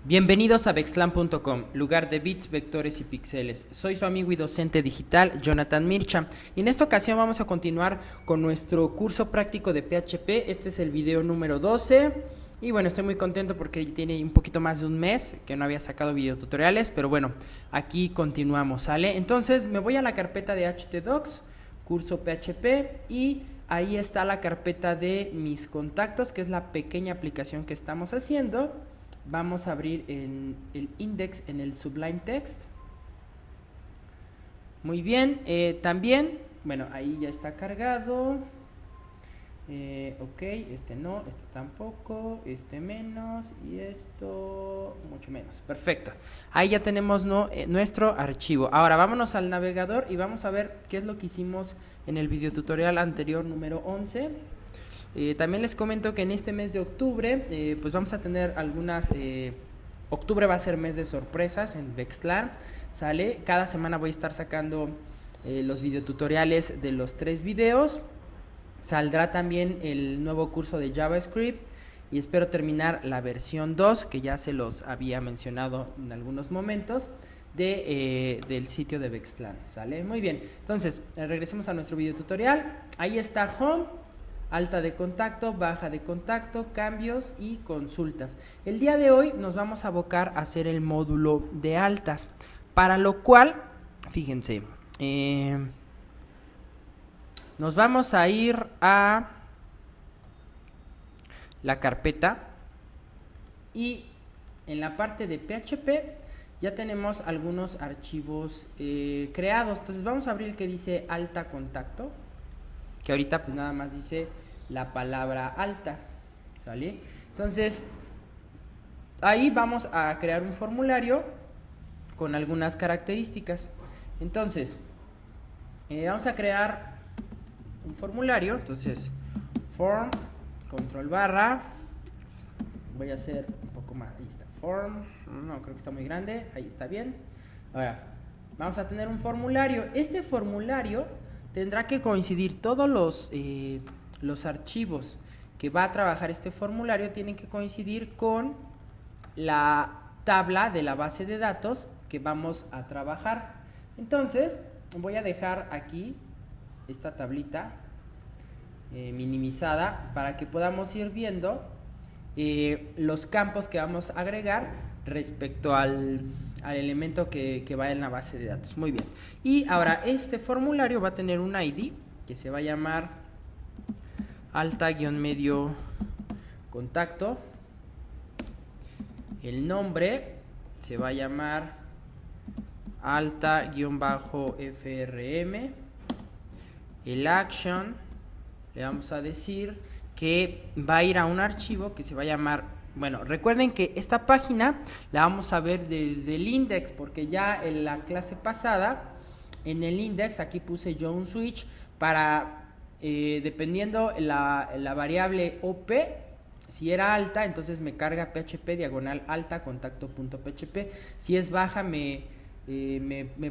Bienvenidos a Vexlan.com, lugar de bits, vectores y píxeles. Soy su amigo y docente digital, Jonathan Mircha, y en esta ocasión vamos a continuar con nuestro curso práctico de PHP. Este es el video número 12, y bueno, estoy muy contento porque tiene un poquito más de un mes que no había sacado videotutoriales, pero bueno, aquí continuamos, ¿sale? Entonces me voy a la carpeta de htdocs, curso PHP, y ahí está la carpeta de mis contactos, que es la pequeña aplicación que estamos haciendo. Vamos a abrir el index en el Sublime Text. Muy bien, también, bueno, ahí ya está cargado. Ok, este no, este tampoco, este menos y esto mucho menos. Perfecto. Ahí ya tenemos nuestro archivo. Ahora vámonos al navegador y vamos a ver qué es lo que hicimos en el videotutorial anterior número 11. También les comento que en este mes de octubre pues vamos a tener algunas, octubre va a ser mes de sorpresas en Vexlan, ¿sale? Cada semana voy a estar sacando los videotutoriales de los 3 videos. Saldrá también el nuevo curso de JavaScript y espero terminar la versión 2, que ya se los había mencionado en algunos momentos, del sitio de Vexlan, ¿sale? Muy bien, entonces regresemos a nuestro videotutorial. Ahí está Home, alta de contacto, baja de contacto, cambios y consultas. El día de hoy nos vamos a abocar a hacer el módulo de altas, para lo cual, fíjense, nos vamos a ir a la carpeta y en la parte de PHP ya tenemos algunos archivos creados. Entonces vamos a abrir el que dice alta contacto, que ahorita pues nada más dice la palabra alta, ¿sale? Entonces ahí vamos a crear un formulario con algunas características. Entonces vamos a crear un formulario. Entonces form, control barra, voy a hacer un poco más, ahí está, form, no, creo que está muy grande, ahí está bien. Ahora vamos a tener un formulario. Este formulario tendrá que coincidir todos los archivos que va a trabajar este formulario, tienen que coincidir con la tabla de la base de datos que vamos a trabajar. Entonces voy a dejar aquí esta tablita minimizada para que podamos ir viendo los campos que vamos a agregar respecto al elemento que va en la base de datos. Muy bien. Y ahora este formulario va a tener un ID que se va a llamar alta-medio contacto. El nombre se va a llamar alta-frm. El action le vamos a decir que va a ir a un archivo que se va a llamar, bueno, recuerden que esta página la vamos a ver desde el index, porque ya en la clase pasada, en el index, aquí puse yo un switch para, dependiendo la variable OP, si era alta, entonces me carga PHP diagonal alta contacto.php. Si es baja, me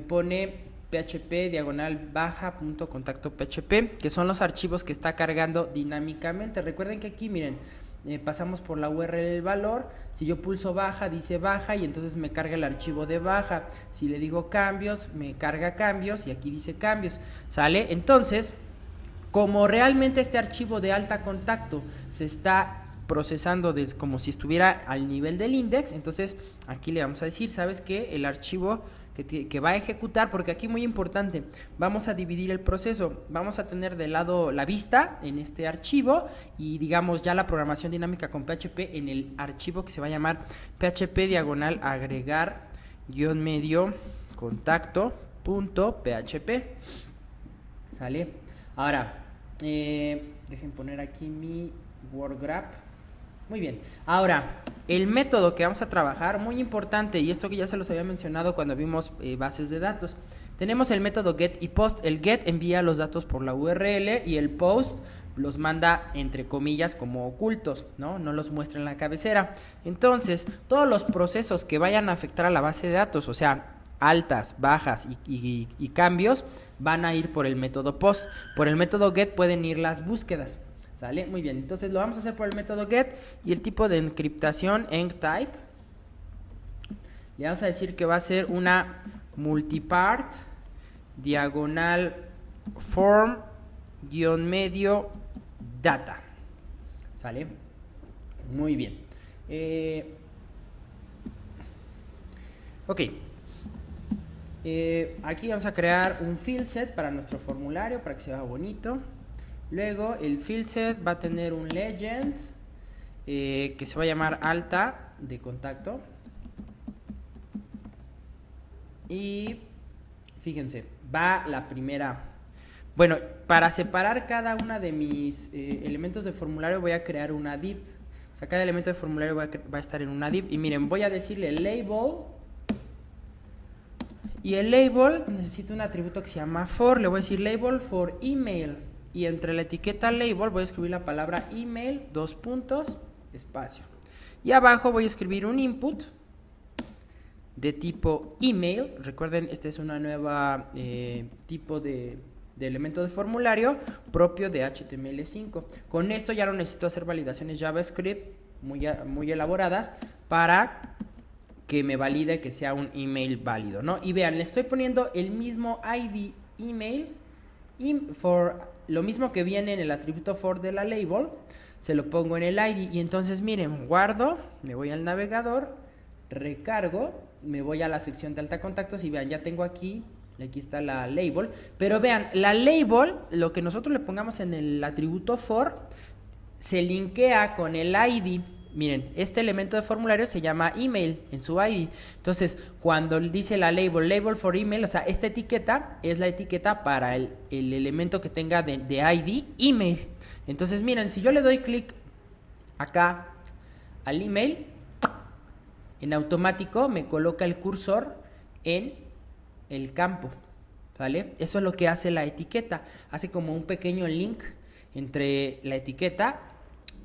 pone PHP diagonal baja.contacto.php, que son los archivos que está cargando dinámicamente. Recuerden que aquí, miren, pasamos por la URL del valor. Si yo pulso baja, dice baja y entonces me carga el archivo de baja. Si le digo cambios, me carga cambios y aquí dice cambios, ¿sale? Entonces, como realmente este archivo de alta contacto se está procesando como si estuviera al nivel del index, entonces aquí le vamos a decir, ¿sabes qué? El archivo que va a ejecutar, porque aquí muy importante, vamos a dividir el proceso, vamos a tener de lado la vista en este archivo y digamos ya la programación dinámica con PHP en el archivo que se va a llamar PHP diagonal agregar medio contacto.php, ¿sale? Ahora dejen poner aquí mi word grab. Muy bien, ahora el método que vamos a trabajar, muy importante, y esto que ya se los había mencionado cuando vimos bases de datos. Tenemos el método get y post. El get envía los datos por la URL y el post los manda entre comillas como ocultos, no los muestra en la cabecera. Entonces todos los procesos que vayan a afectar a la base de datos, o sea, altas, bajas y cambios, van a ir por el método post. Por el método get pueden ir las búsquedas, ¿sale? Muy bien, entonces lo vamos a hacer por el método get y el tipo de encriptación enctype Le vamos a decir que va a ser una multipart diagonal form guión medio data. ¿Sale? Muy bien. Ok. Aquí vamos a crear un field set para nuestro formulario para que se vea bonito. Luego el field set va a tener un legend que se va a llamar alta de contacto. Y fíjense, va la primera. Bueno, para separar cada una de mis elementos de formulario voy a crear una div. O sea, cada elemento de formulario va a estar en una div. Y miren, voy a decirle label. Y el label necesita un atributo que se llama for. Le voy a decir label for email. Y entre la etiqueta label voy a escribir la palabra email, 2 puntos, espacio. Y abajo voy a escribir un input de tipo email. Recuerden, este es una nueva tipo de elemento de formulario propio de HTML5. Con esto ya no necesito hacer validaciones JavaScript muy elaboradas para que me valide que sea un email válido, ¿no? Y vean, le estoy poniendo el mismo ID email for lo mismo que viene en el atributo for de la label, se lo pongo en el ID. Y entonces miren, guardo, me voy al navegador, recargo, me voy a la sección de alta contactos y vean, ya tengo aquí está la label. Pero vean, la label, lo que nosotros le pongamos en el atributo for, se linkea con el ID. Miren, este elemento de formulario se llama email en su ID. Entonces, cuando dice la label for email, o sea, esta etiqueta es la etiqueta para el elemento que tenga de ID email. Entonces, miren, si yo le doy clic acá al email, en automático me coloca el cursor en el campo, ¿vale? Eso es lo que hace la etiqueta. Hace como un pequeño link entre la etiqueta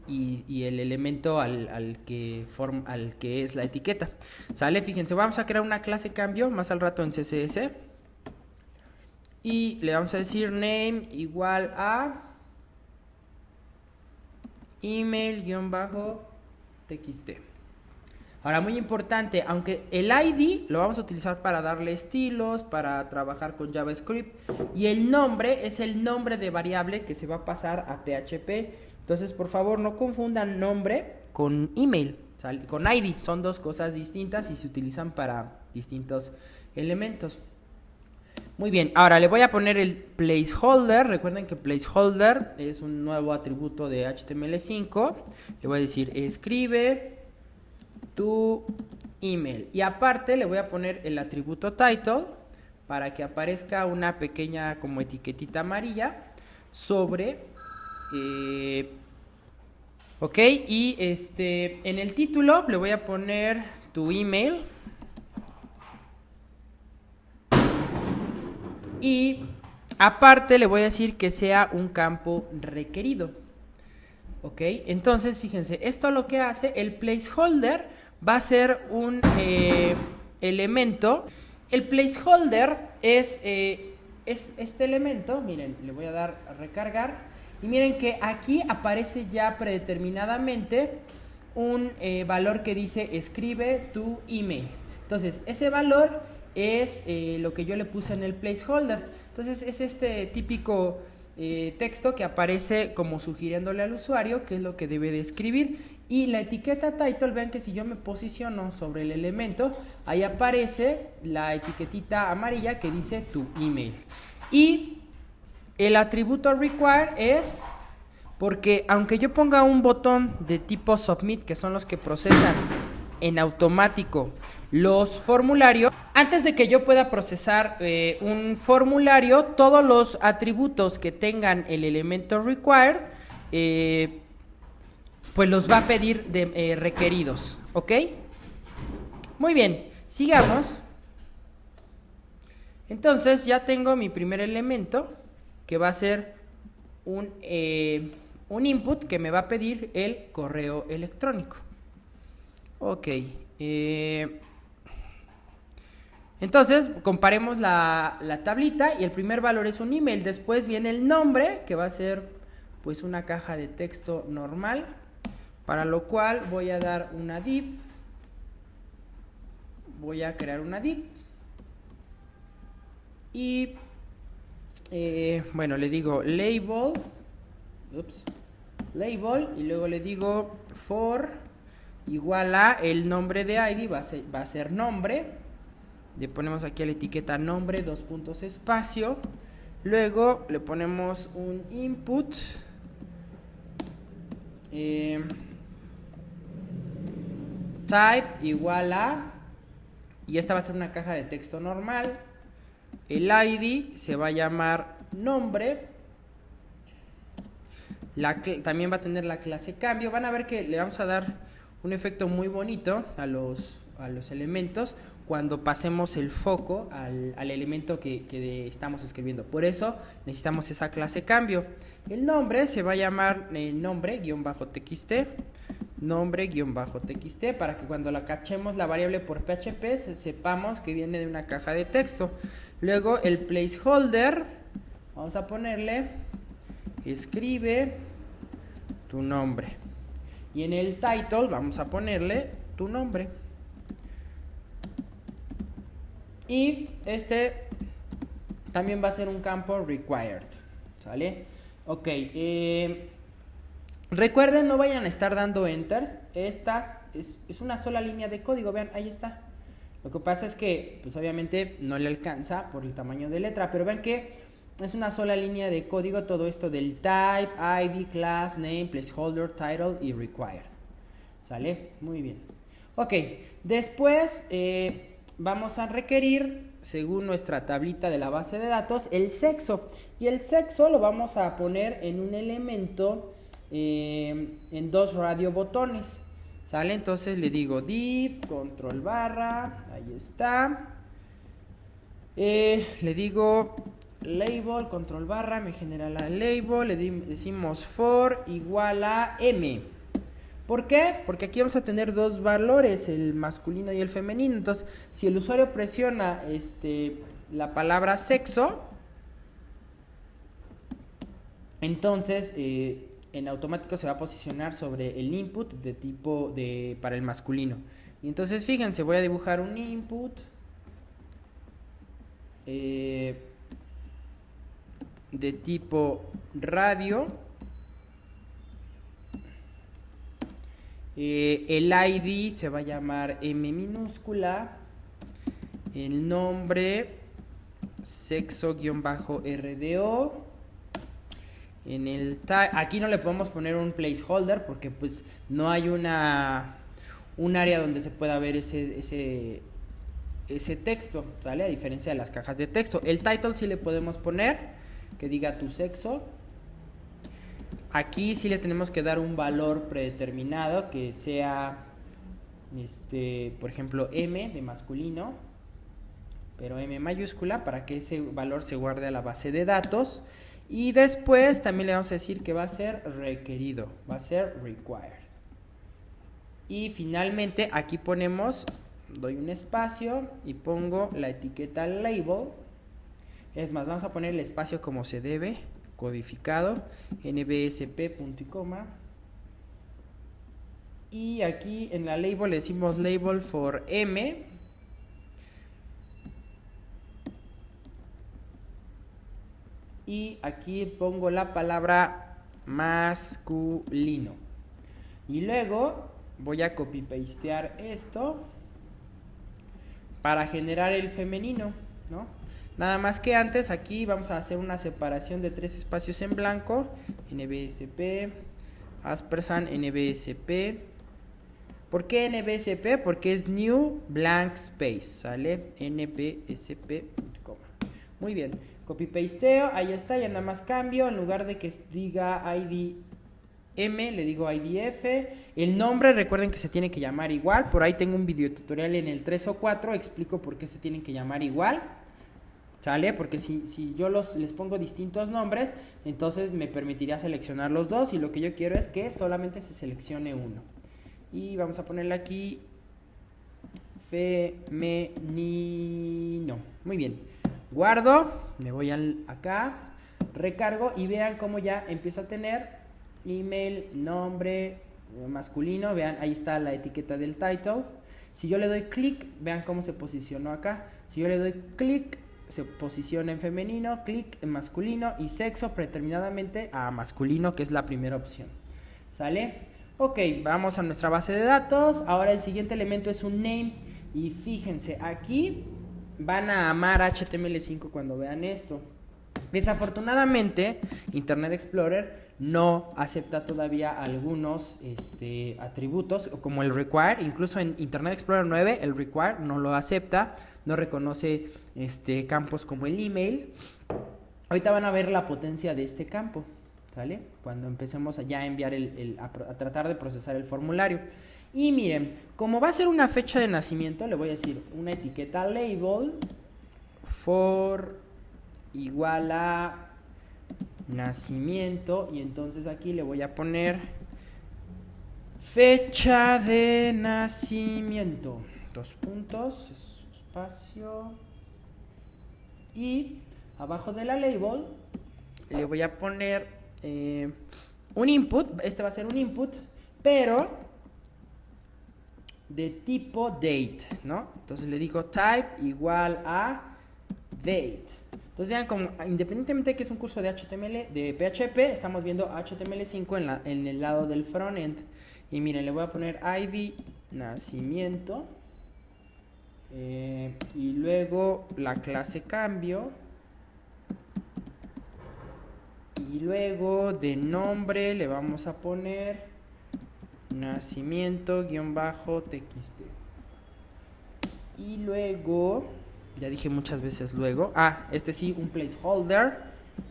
y el elemento al que es la etiqueta. ¿Sale? Fíjense, vamos a crear una clase cambio más al rato en CSS. Y le vamos a decir name igual a email-txt. Ahora, muy importante, aunque el ID lo vamos a utilizar para darle estilos, para trabajar con JavaScript, y el nombre es el nombre de variable que se va a pasar a PHP. Entonces, por favor, no confundan nombre con email, con ID. Son dos cosas distintas y se utilizan para distintos elementos. Muy bien, ahora le voy a poner el placeholder. Recuerden que placeholder es un nuevo atributo de HTML5. Le voy a decir escribe tu email. Y aparte le voy a poner el atributo title para que aparezca una pequeña como etiquetita amarilla sobre ok, y en el título le voy a poner tu email y aparte le voy a decir que sea un campo requerido. Ok, entonces fíjense, esto lo que hace el placeholder va a ser un elemento. El placeholder es este elemento. Miren, le voy a dar a recargar. Y miren que aquí aparece ya predeterminadamente un valor que dice escribe tu email. Entonces, ese valor es lo que yo le puse en el placeholder. Entonces, es este típico texto que aparece como sugiriéndole al usuario qué es lo que debe de escribir. Y la etiqueta title, vean que si yo me posiciono sobre el elemento, ahí aparece la etiquetita amarilla que dice tu email. Y el atributo require es porque aunque yo ponga un botón de tipo submit, que son los que procesan en automático los formularios, antes de que yo pueda procesar un formulario, todos los atributos que tengan el elemento required, pues los va a pedir de requeridos, ¿ok? Muy bien, sigamos. Entonces ya tengo mi primer elemento, que va a ser un input que me va a pedir el correo electrónico. Ok. Entonces, comparemos la tablita y el primer valor es un email. Después viene el nombre, que va a ser pues una caja de texto normal, para lo cual voy a dar una div voy a crear una div. Y bueno, le digo label. Label. Y luego le digo for igual a el nombre de ID. Va a ser nombre. Le ponemos aquí a la etiqueta nombre, 2 puntos espacio. Luego le ponemos un input. Type igual a, y esta va a ser una caja de texto normal. El ID se va a llamar nombre. También va a tener la clase cambio. Van a ver que le vamos a dar un efecto muy bonito a los elementos cuando pasemos el foco al elemento que estamos escribiendo. Por eso necesitamos esa clase cambio. El nombre se va a llamar nombre-txt. Nombre-txt, para que cuando la cachemos la variable por PHP sepamos que viene de una caja de texto. Luego el placeholder, vamos a ponerle escribe tu nombre. Y en el title vamos a ponerle tu nombre. Y este también va a ser un campo required. ¿Sale? Ok. Recuerden, no vayan a estar dando enters. Estas es una sola línea de código. Vean, ahí está. Lo que pasa es que, pues obviamente no le alcanza por el tamaño de letra. Pero vean que es una sola línea de código. Todo esto del type, ID, class, name, placeholder, title y required. ¿Sale? Muy bien. Ok. Después vamos a requerir, según nuestra tablita de la base de datos, el sexo. Y el sexo lo vamos a poner en un elemento en 2 radio botones. ¿Sale? Entonces le digo div, control barra, ahí está. Le digo label, control barra, me genera la label. Le decimos for igual a m. ¿Por qué? Porque aquí vamos a tener 2 valores, el masculino y el femenino. Entonces, si el usuario presiona la palabra sexo, entonces en automático se va a posicionar sobre el input de tipo para el masculino. Y entonces fíjense, voy a dibujar un input de tipo radio. El ID se va a llamar M minúscula. El nombre sexo-RDO. Aquí no le podemos poner un placeholder porque pues no hay un área donde se pueda ver ese texto, ¿sale? A diferencia de las cajas de texto. El title sí le podemos poner que diga tu sexo. Aquí sí le tenemos que dar un valor predeterminado que sea por ejemplo M de masculino, pero M mayúscula, para que ese valor se guarde a la base de datos. Y después también le vamos a decir que va a ser requerido, va a ser required. Y finalmente aquí doy un espacio y pongo la etiqueta label. Es más, vamos a poner el espacio como se debe, codificado, nbsp punto y coma. Y aquí en la label le decimos label for m. Y aquí pongo la palabra masculino. Y luego voy a copy pastear esto para generar el femenino, ¿no? Nada más que antes aquí vamos a hacer una separación de 3 espacios en blanco. NBSP, @ NBSP. ¿Por qué NBSP? Porque es New Blank Space, ¿sale? NBSP. Muy bien. Copy pasteo, ahí está, ya nada más cambio, en lugar de que diga ID M, le digo IDF. El nombre, recuerden que se tiene que llamar igual, por ahí tengo un video tutorial en el 3 o 4, explico por qué se tienen que llamar igual, ¿sale? Porque si yo les pongo distintos nombres, entonces me permitiría seleccionar los dos, y lo que yo quiero es que solamente se seleccione uno. Y vamos a ponerle aquí femenino. Muy bien. Guardo, me voy acá, recargo y vean cómo ya empiezo a tener email, nombre masculino. Vean, ahí está la etiqueta del title. Si yo le doy clic, vean cómo se posicionó acá. Si yo le doy clic, se posiciona en femenino, clic en masculino y sexo predeterminadamente a masculino, que es la primera opción. ¿Sale? Ok, vamos a nuestra base de datos. Ahora el siguiente elemento es un name. Y fíjense, aquí van a amar HTML5 cuando vean esto. Desafortunadamente, Internet Explorer no acepta todavía algunos atributos, como el require. Incluso en Internet Explorer 9, el require no lo acepta, no reconoce campos como el email. Ahorita van a ver la potencia de este campo, ¿sale? Cuando empecemos ya a enviar a tratar de procesar el formulario. Y miren, como va a ser una fecha de nacimiento, le voy a decir una etiqueta label for igual a nacimiento, y entonces aquí le voy a poner fecha de nacimiento, 2 puntos, espacio, y abajo de la label le voy a poner un input. Este va a ser un input, pero de tipo date, ¿no? Entonces le digo type igual a date. Entonces vean, como independientemente de que es un curso de HTML, de PHP, estamos viendo HTML5 en el lado del frontend. Y miren, le voy a poner ID nacimiento, y luego la clase cambio, y luego de nombre le vamos a poner nacimiento-txt. Y luego, ya dije muchas veces luego, sí, un placeholder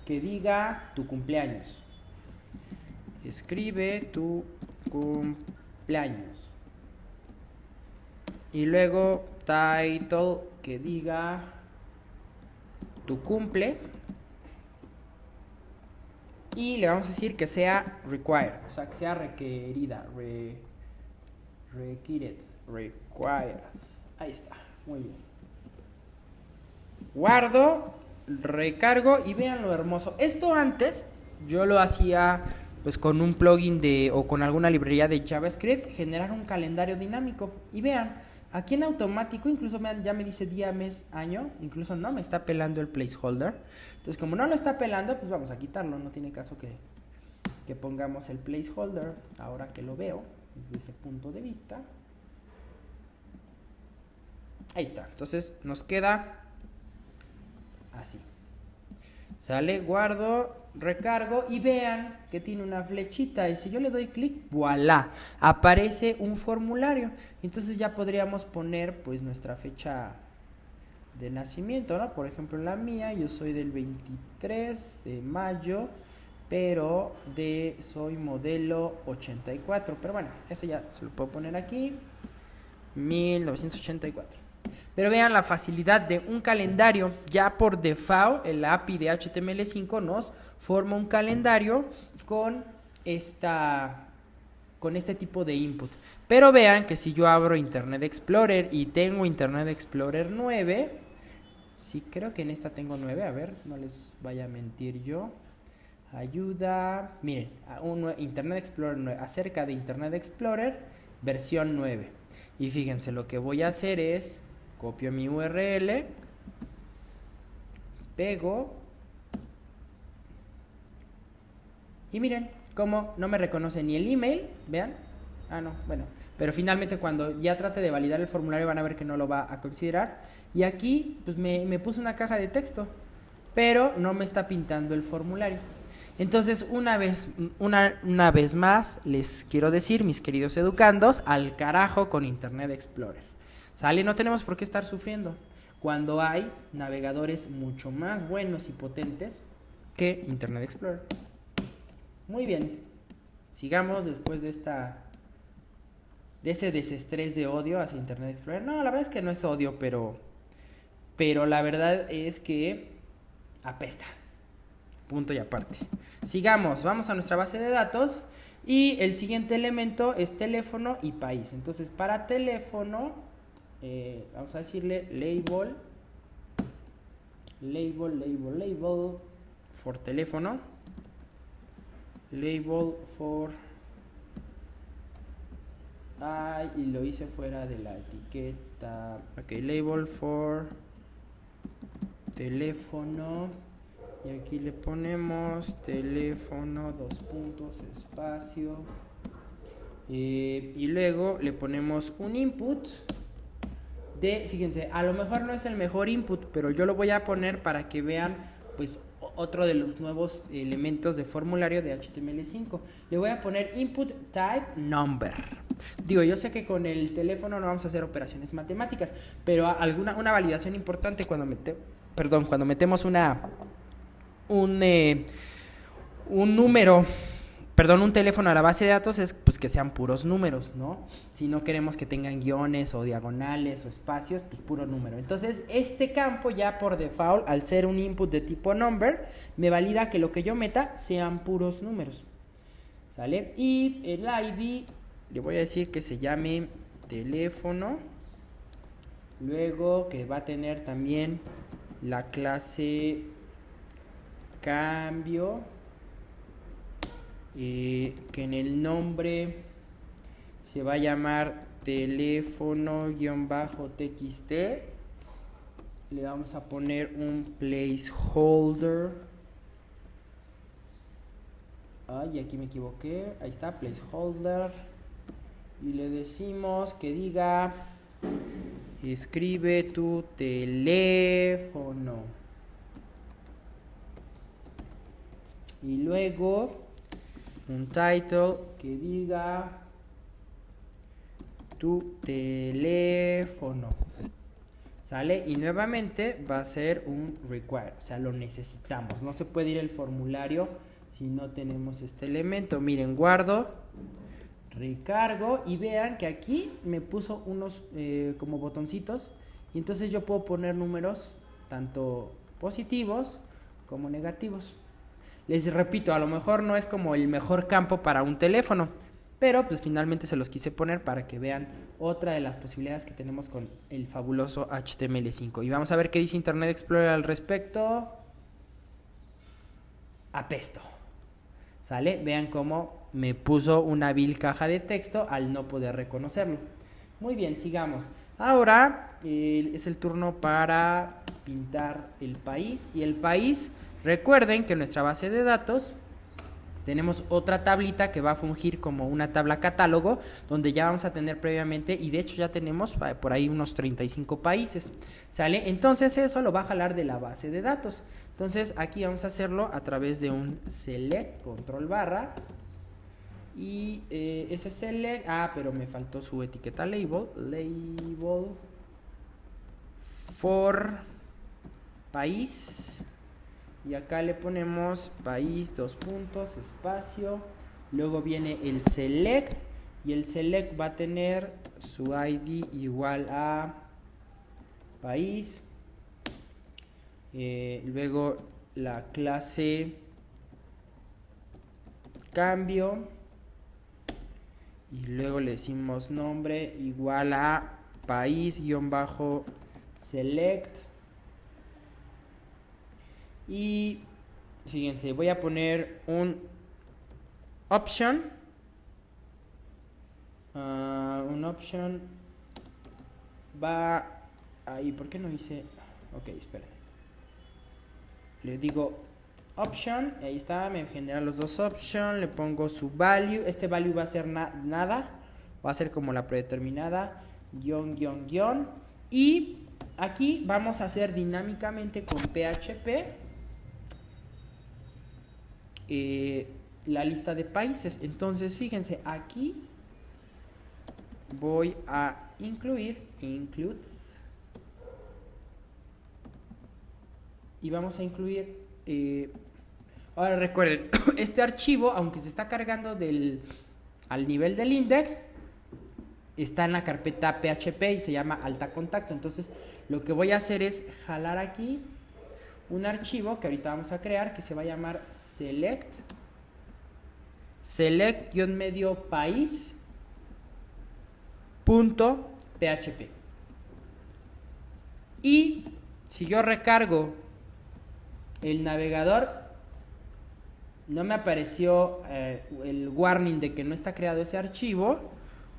que diga tu cumpleaños. Escribe tu cumpleaños. Y luego title que diga tu cumple. Y le vamos a decir que sea required, o sea, que sea requerida, required. Ahí está, muy bien. Guardo, recargo y vean lo hermoso. Esto antes yo lo hacía pues con un plugin o con alguna librería de JavaScript, generar un calendario dinámico. Y vean, aquí en automático, incluso ya me dice día, mes, año, incluso no me está pelando el placeholder. Entonces, como no lo está pelando, pues vamos a quitarlo. No tiene caso que pongamos el placeholder, ahora que lo veo desde ese punto de vista. Ahí está. Entonces nos queda así. Sale, guardo, recargo y vean que tiene una flechita. Y si yo le doy clic, ¡voilá! Aparece un formulario. Entonces ya podríamos poner pues nuestra fecha de nacimiento, ¿no? Por ejemplo, la mía, yo soy del 23 de mayo, pero soy modelo 84. Pero bueno, eso ya se lo puedo poner aquí, 1984. Pero vean la facilidad de un calendario. Ya por default, el API de HTML5 nos forma un calendario con este tipo de input. Pero vean que si yo abro Internet Explorer y tengo Internet Explorer 9, sí, creo que en esta tengo 9, a ver, no les vaya a mentir yo. Ayuda, miren, Internet Explorer 9, acerca de Internet Explorer versión 9. Y fíjense, lo que voy a hacer es copio mi URL, pego, y miren cómo no me reconoce ni el email, vean. No, bueno, pero finalmente cuando ya trate de validar el formulario van a ver que no lo va a considerar. Y aquí pues me puso una caja de texto, pero no me está pintando el formulario. Entonces una vez más les quiero decir, mis queridos educandos, al carajo con Internet Explorer. ¿Sale? No tenemos por qué estar sufriendo cuando hay navegadores mucho más buenos y potentes que Internet Explorer. Muy bien, sigamos después de ese desestrés de odio hacia Internet Explorer. No, la verdad es que no es odio, pero la verdad es que apesta. Punto y aparte. Sigamos, vamos a nuestra base de datos y el siguiente elemento es teléfono y país. Entonces, para teléfono, vamos a decirle label for teléfono, label for Ay, y lo hice fuera de la etiqueta. Ok, label for teléfono. Y aquí le ponemos teléfono, dos puntos, espacio. Y luego le ponemos un input de, fíjense, a lo mejor no es el mejor input, pero yo lo voy a poner para que vean, pues, otro de los nuevos elementos de formulario de HTML5. Le voy a poner input type number. Digo, yo sé que con el teléfono no vamos a hacer operaciones matemáticas, pero una validación importante cuando metemos un número, un teléfono a la base de datos es pues que sean puros números, ¿no? Si no queremos que tengan guiones o diagonales o espacios, pues puro número. Entonces, este campo ya por default, al ser un input de tipo number, me valida que lo que yo meta sean puros números, ¿sale? Y el ID, le voy a decir que se llame teléfono, luego que va a tener también la clase cambio, que en el nombre se va a llamar teléfono-txt. Le vamos a poner un placeholder. Ay, aquí me equivoqué. Ahí está, placeholder. Y le decimos que diga: escribe tu teléfono. Y luego un title que diga tu teléfono, ¿sale? Y nuevamente va a ser un require, o sea, lo necesitamos. No se puede ir el formulario si no tenemos este elemento. Miren, guardo, recargo y vean que aquí me puso unos como botoncitos, y entonces yo puedo poner números tanto positivos como negativos. Les repito, a lo mejor no es como el mejor campo para un teléfono, pero pues finalmente se los quise poner para que vean otra de las posibilidades que tenemos con el fabuloso HTML5. Y vamos a ver qué dice Internet Explorer al respecto. Apesto. ¿Sale? Vean cómo me puso una vil caja de texto al no poder reconocerlo. Muy bien, sigamos. Ahora es el turno para pintar el país. Y el país, recuerden que en nuestra base de datos tenemos otra tablita que va a fungir como una tabla catálogo, donde ya vamos a tener previamente, y de hecho ya tenemos por ahí unos 35 países, ¿sale? Entonces eso lo va a jalar de la base de datos. Entonces aquí vamos a hacerlo a través de un select, control barra, y ese select, pero me faltó su etiqueta label for país. Y acá le ponemos país, dos puntos, espacio. Luego viene el select. Y el select va a tener su ID igual a país. Luego la clase cambio. Y luego le decimos nombre igual a país-select. Y fíjense, voy a poner un option. Un option va ahí. ¿Por qué no hice? Ok, esperen. Le digo option. Ahí está, me genera los dos options. Le pongo su value. Este value va a ser nada. Va a ser como la predeterminada. Guión. Y aquí vamos a hacer dinámicamente con PHP. La lista de países. Entonces fíjense, aquí voy a include, y vamos a incluir ahora recuerden, este archivo, aunque se está cargando al nivel del index, está en la carpeta PHP y se llama alta contacto. Entonces lo que voy a hacer es jalar aquí un archivo que ahorita vamos a crear, que se va a llamar select-país.php. Y si yo recargo el navegador, no me apareció el warning de que no está creado ese archivo,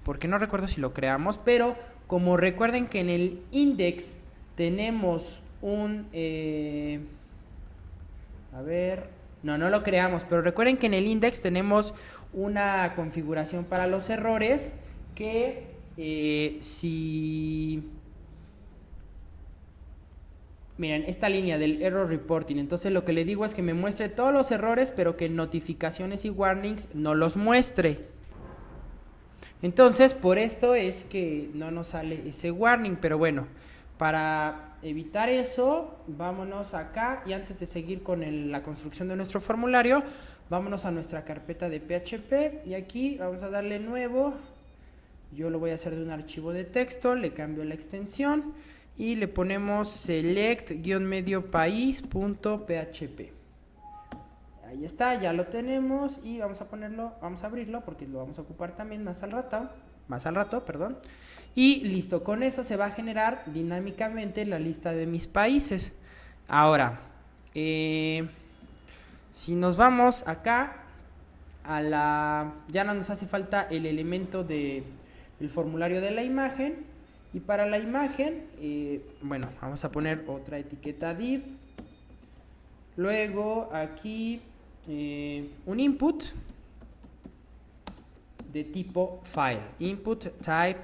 porque no recuerdo si lo creamos, pero como recuerden que en el index tenemos un... no lo creamos, pero recuerden que en el index tenemos una configuración para los errores que miren, esta línea del error reporting, entonces lo que le digo es que me muestre todos los errores, pero que en notificaciones y warnings no los muestre. Entonces, por esto es que no nos sale ese warning, pero bueno, para evitar eso, vámonos acá y antes de seguir con la construcción de nuestro formulario, vámonos a nuestra carpeta de PHP y aquí vamos a darle nuevo. Yo lo voy a hacer de un archivo de texto, le cambio la extensión y le ponemos select-mediopaís.php. Ahí está, ya lo tenemos y vamos a abrirlo porque lo vamos a ocupar también más al rato, perdón. Y listo, con eso se va a generar dinámicamente la lista de mis países. Ahora, si nos vamos acá ya no nos hace falta el elemento del formulario de la imagen. Y para la imagen, bueno, vamos a poner otra etiqueta div. Luego aquí un input de tipo file. Input type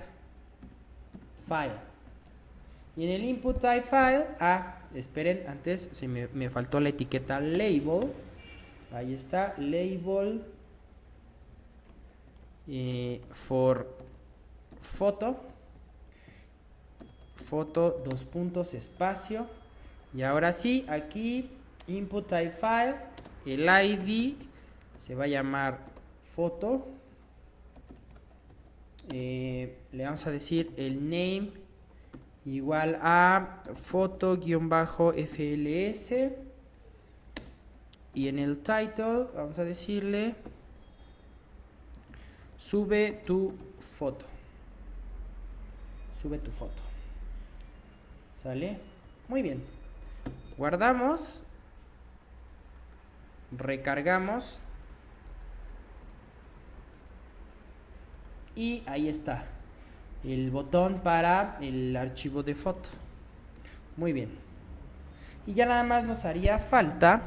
file. Y en el input type file, esperen, antes me faltó la etiqueta label. Ahí está, label for photo, 2 puntos, espacio. Y ahora sí, aquí input type file, el ID se va a llamar foto. Le vamos a decir el name igual a foto-fls. Y en el title vamos a decirle sube tu foto. ¿Sale? Muy bien. Guardamos. Recargamos. Y ahí está. El botón para el archivo de foto. Muy bien. Y ya nada más nos haría falta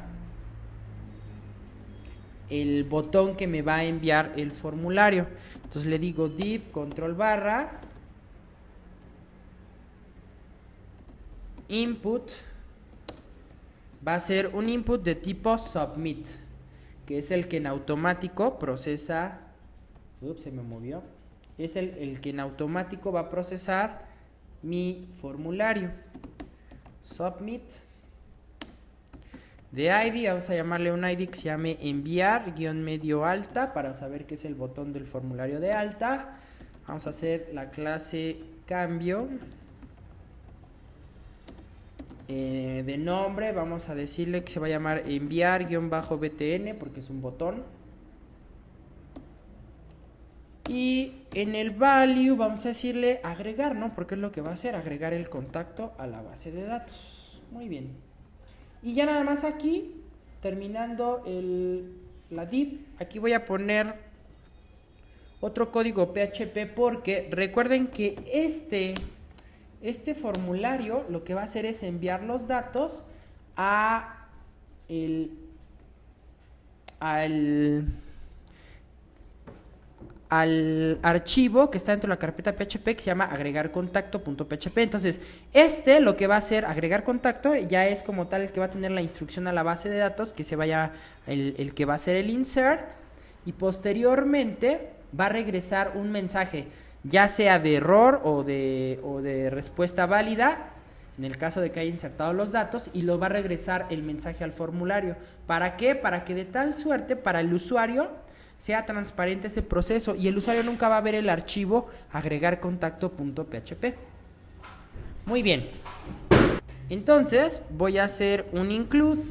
el botón que me va a enviar el formulario. Entonces le digo div control barra input. Va a ser un input de tipo submit, que es el que en automático procesa. Se me movió. Es el que en automático va a procesar mi formulario. Submit. De ID vamos a llamarle un ID que se llame enviar _medio alta para saber qué es el botón del formulario de alta. Vamos a hacer la clase cambio. De nombre vamos a decirle que se va a llamar enviar_btn porque es un botón. Y en el value vamos a decirle agregar, ¿no? Porque es lo que va a hacer, agregar el contacto a la base de datos. Muy bien. Y ya nada más aquí, terminando la div, aquí voy a poner otro código PHP porque recuerden que este formulario lo que va a hacer es enviar los datos al archivo que está dentro de la carpeta PHP que se llama agregar contacto.php. Entonces, lo que va a hacer agregar contacto ya es como tal el que va a tener la instrucción a la base de datos, que se vaya el que va a ser el insert, y posteriormente va a regresar un mensaje, ya sea de error o de respuesta válida, en el caso de que haya insertado los datos, y lo va a regresar el mensaje al formulario. ¿Para qué? Para que de tal suerte para el usuario sea transparente ese proceso y el usuario nunca va a ver el archivo agregar contacto.php. Muy bien. Entonces voy a hacer un include.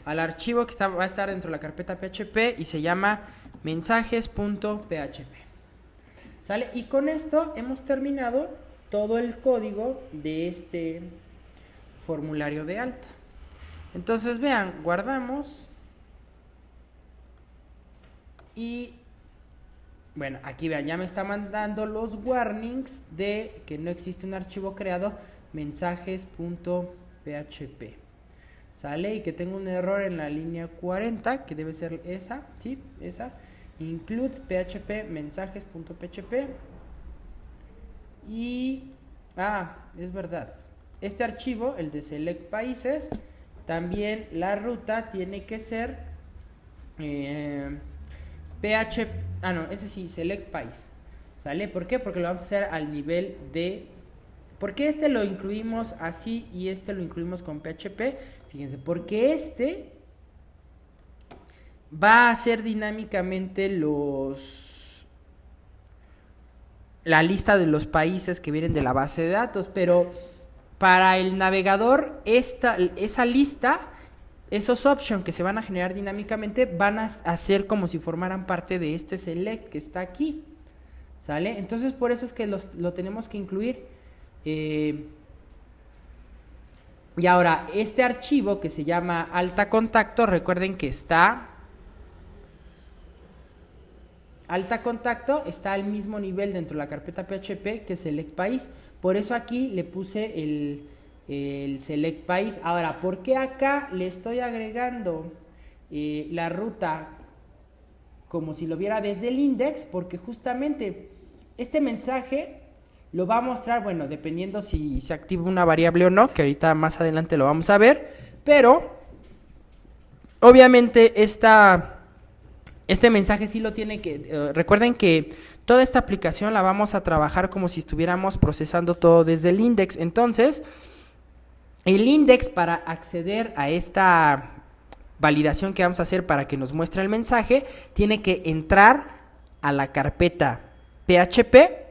Al archivo que va a estar dentro de la carpeta PHP y se llama mensajes.php. ¿Sale? Y con esto hemos terminado todo el código de este formulario de alta. Entonces vean, guardamos y bueno, aquí vean, ya me está mandando los warnings de que no existe un archivo creado mensajes.php. ¿Sale? Y que tengo un error en la línea 40, que debe ser esa, ¿sí? Esa. Include php mensajes.php. Y, es verdad. Este archivo, el de select países, también la ruta tiene que ser PHP, ese sí, select país. ¿Sale? ¿Por qué? Porque lo vamos a hacer al nivel de... ¿Por qué este lo incluimos así y este lo incluimos con PHP? Fíjense, porque este va a hacer dinámicamente la lista de los países que vienen de la base de datos, pero para el navegador esa lista, esos options que se van a generar dinámicamente van a hacer como si formaran parte de este select que está aquí, ¿sale? Entonces por eso es que lo tenemos que incluir. Y ahora, este archivo que se llama alta contacto, recuerden que está al mismo nivel dentro de la carpeta PHP que select país. Por eso aquí le puse el select país. Ahora, ¿por qué acá le estoy agregando la ruta como si lo viera desde el index? Porque justamente este mensaje lo va a mostrar, bueno, dependiendo si se activa una variable o no, que ahorita más adelante lo vamos a ver, pero obviamente este mensaje sí lo tiene que... recuerden que toda esta aplicación la vamos a trabajar como si estuviéramos procesando todo desde el index. Entonces, el index, para acceder a esta validación que vamos a hacer para que nos muestre el mensaje, tiene que entrar a la carpeta PHP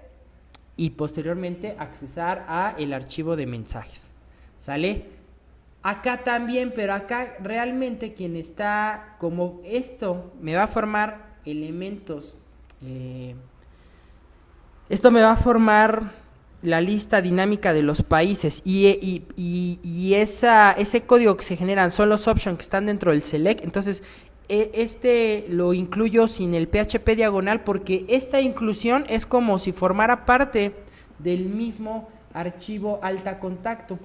y posteriormente accesar a el archivo de mensajes. ¿Sale? Acá también, pero acá realmente quien está, como esto me va a formar elementos, esto me va a formar la lista dinámica de los países y ese código que se generan son los options que están dentro del select. Entonces este lo incluyo sin el PHP diagonal porque esta inclusión es como si formara parte del mismo archivo alta contacto.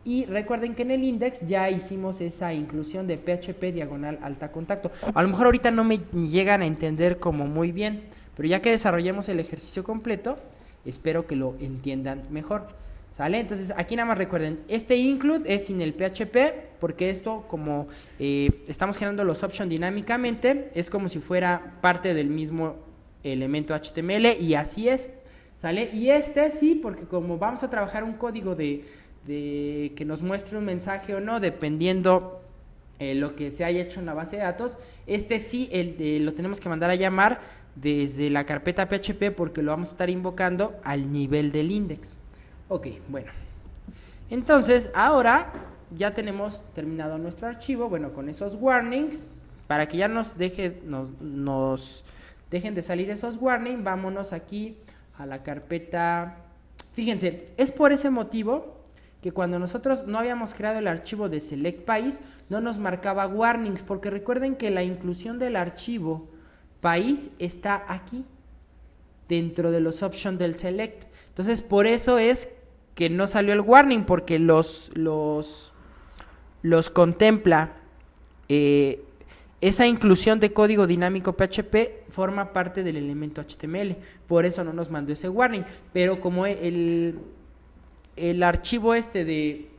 Y recuerden que en el index ya hicimos esa inclusión de PHP diagonal alta contacto. A lo mejor ahorita no me llegan a entender como muy bien, pero ya que desarrollemos el ejercicio completo, espero que lo entiendan mejor. ¿Sale? Entonces aquí nada más recuerden, este include es sin el PHP, porque esto como estamos generando los options dinámicamente, es como si fuera parte del mismo elemento HTML y así es. ¿Sale? Y este sí, porque como vamos a trabajar un código de que nos muestre un mensaje o no, dependiendo lo que se haya hecho en la base de datos, este sí lo tenemos que mandar a llamar desde la carpeta PHP porque lo vamos a estar invocando al nivel del index. Ok, bueno. Entonces, ahora ya tenemos terminado nuestro archivo, bueno, con esos warnings, para que ya nos dejen de salir esos warnings, vámonos aquí a la carpeta. Fíjense, es por ese motivo que cuando nosotros no habíamos creado el archivo de select país, no nos marcaba warnings, porque recuerden que la inclusión del archivo país está aquí, dentro de los options del select. Entonces, por eso es que no salió el warning, porque los contempla. Esa inclusión de código dinámico PHP forma parte del elemento HTML, por eso no nos mandó ese warning. Pero como el archivo este de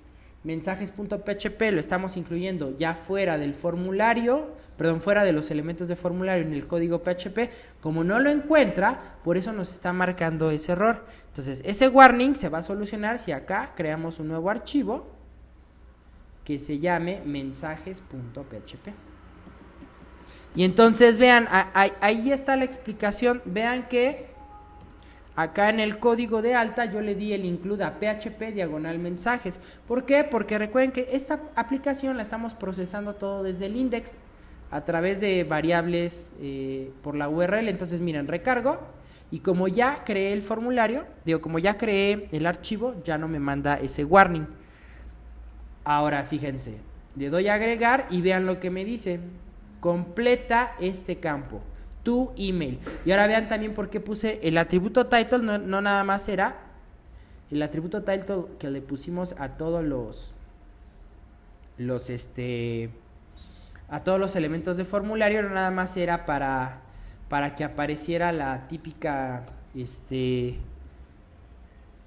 mensajes.php lo estamos incluyendo ya fuera del formulario, fuera de los elementos de formulario en el código PHP, como no lo encuentra, por eso nos está marcando ese error. Entonces, ese warning se va a solucionar si acá creamos un nuevo archivo que se llame mensajes.php. Y entonces vean, ahí está la explicación. Vean que acá en el código de alta yo le di el include a PHP diagonal mensajes. ¿Por qué? Porque recuerden que esta aplicación la estamos procesando todo desde el index a través de variables por la URL. Entonces miren, recargo Y como ya creé el formulario, como ya creé el archivo, ya no me manda ese warning. Ahora fíjense, le doy a agregar y vean lo que me dice. Completa este campo, tu email. Y ahora vean también por qué puse el atributo title, no nada más era el atributo title que le pusimos a todos a todos los elementos de formulario, no nada más era para que apareciera la típica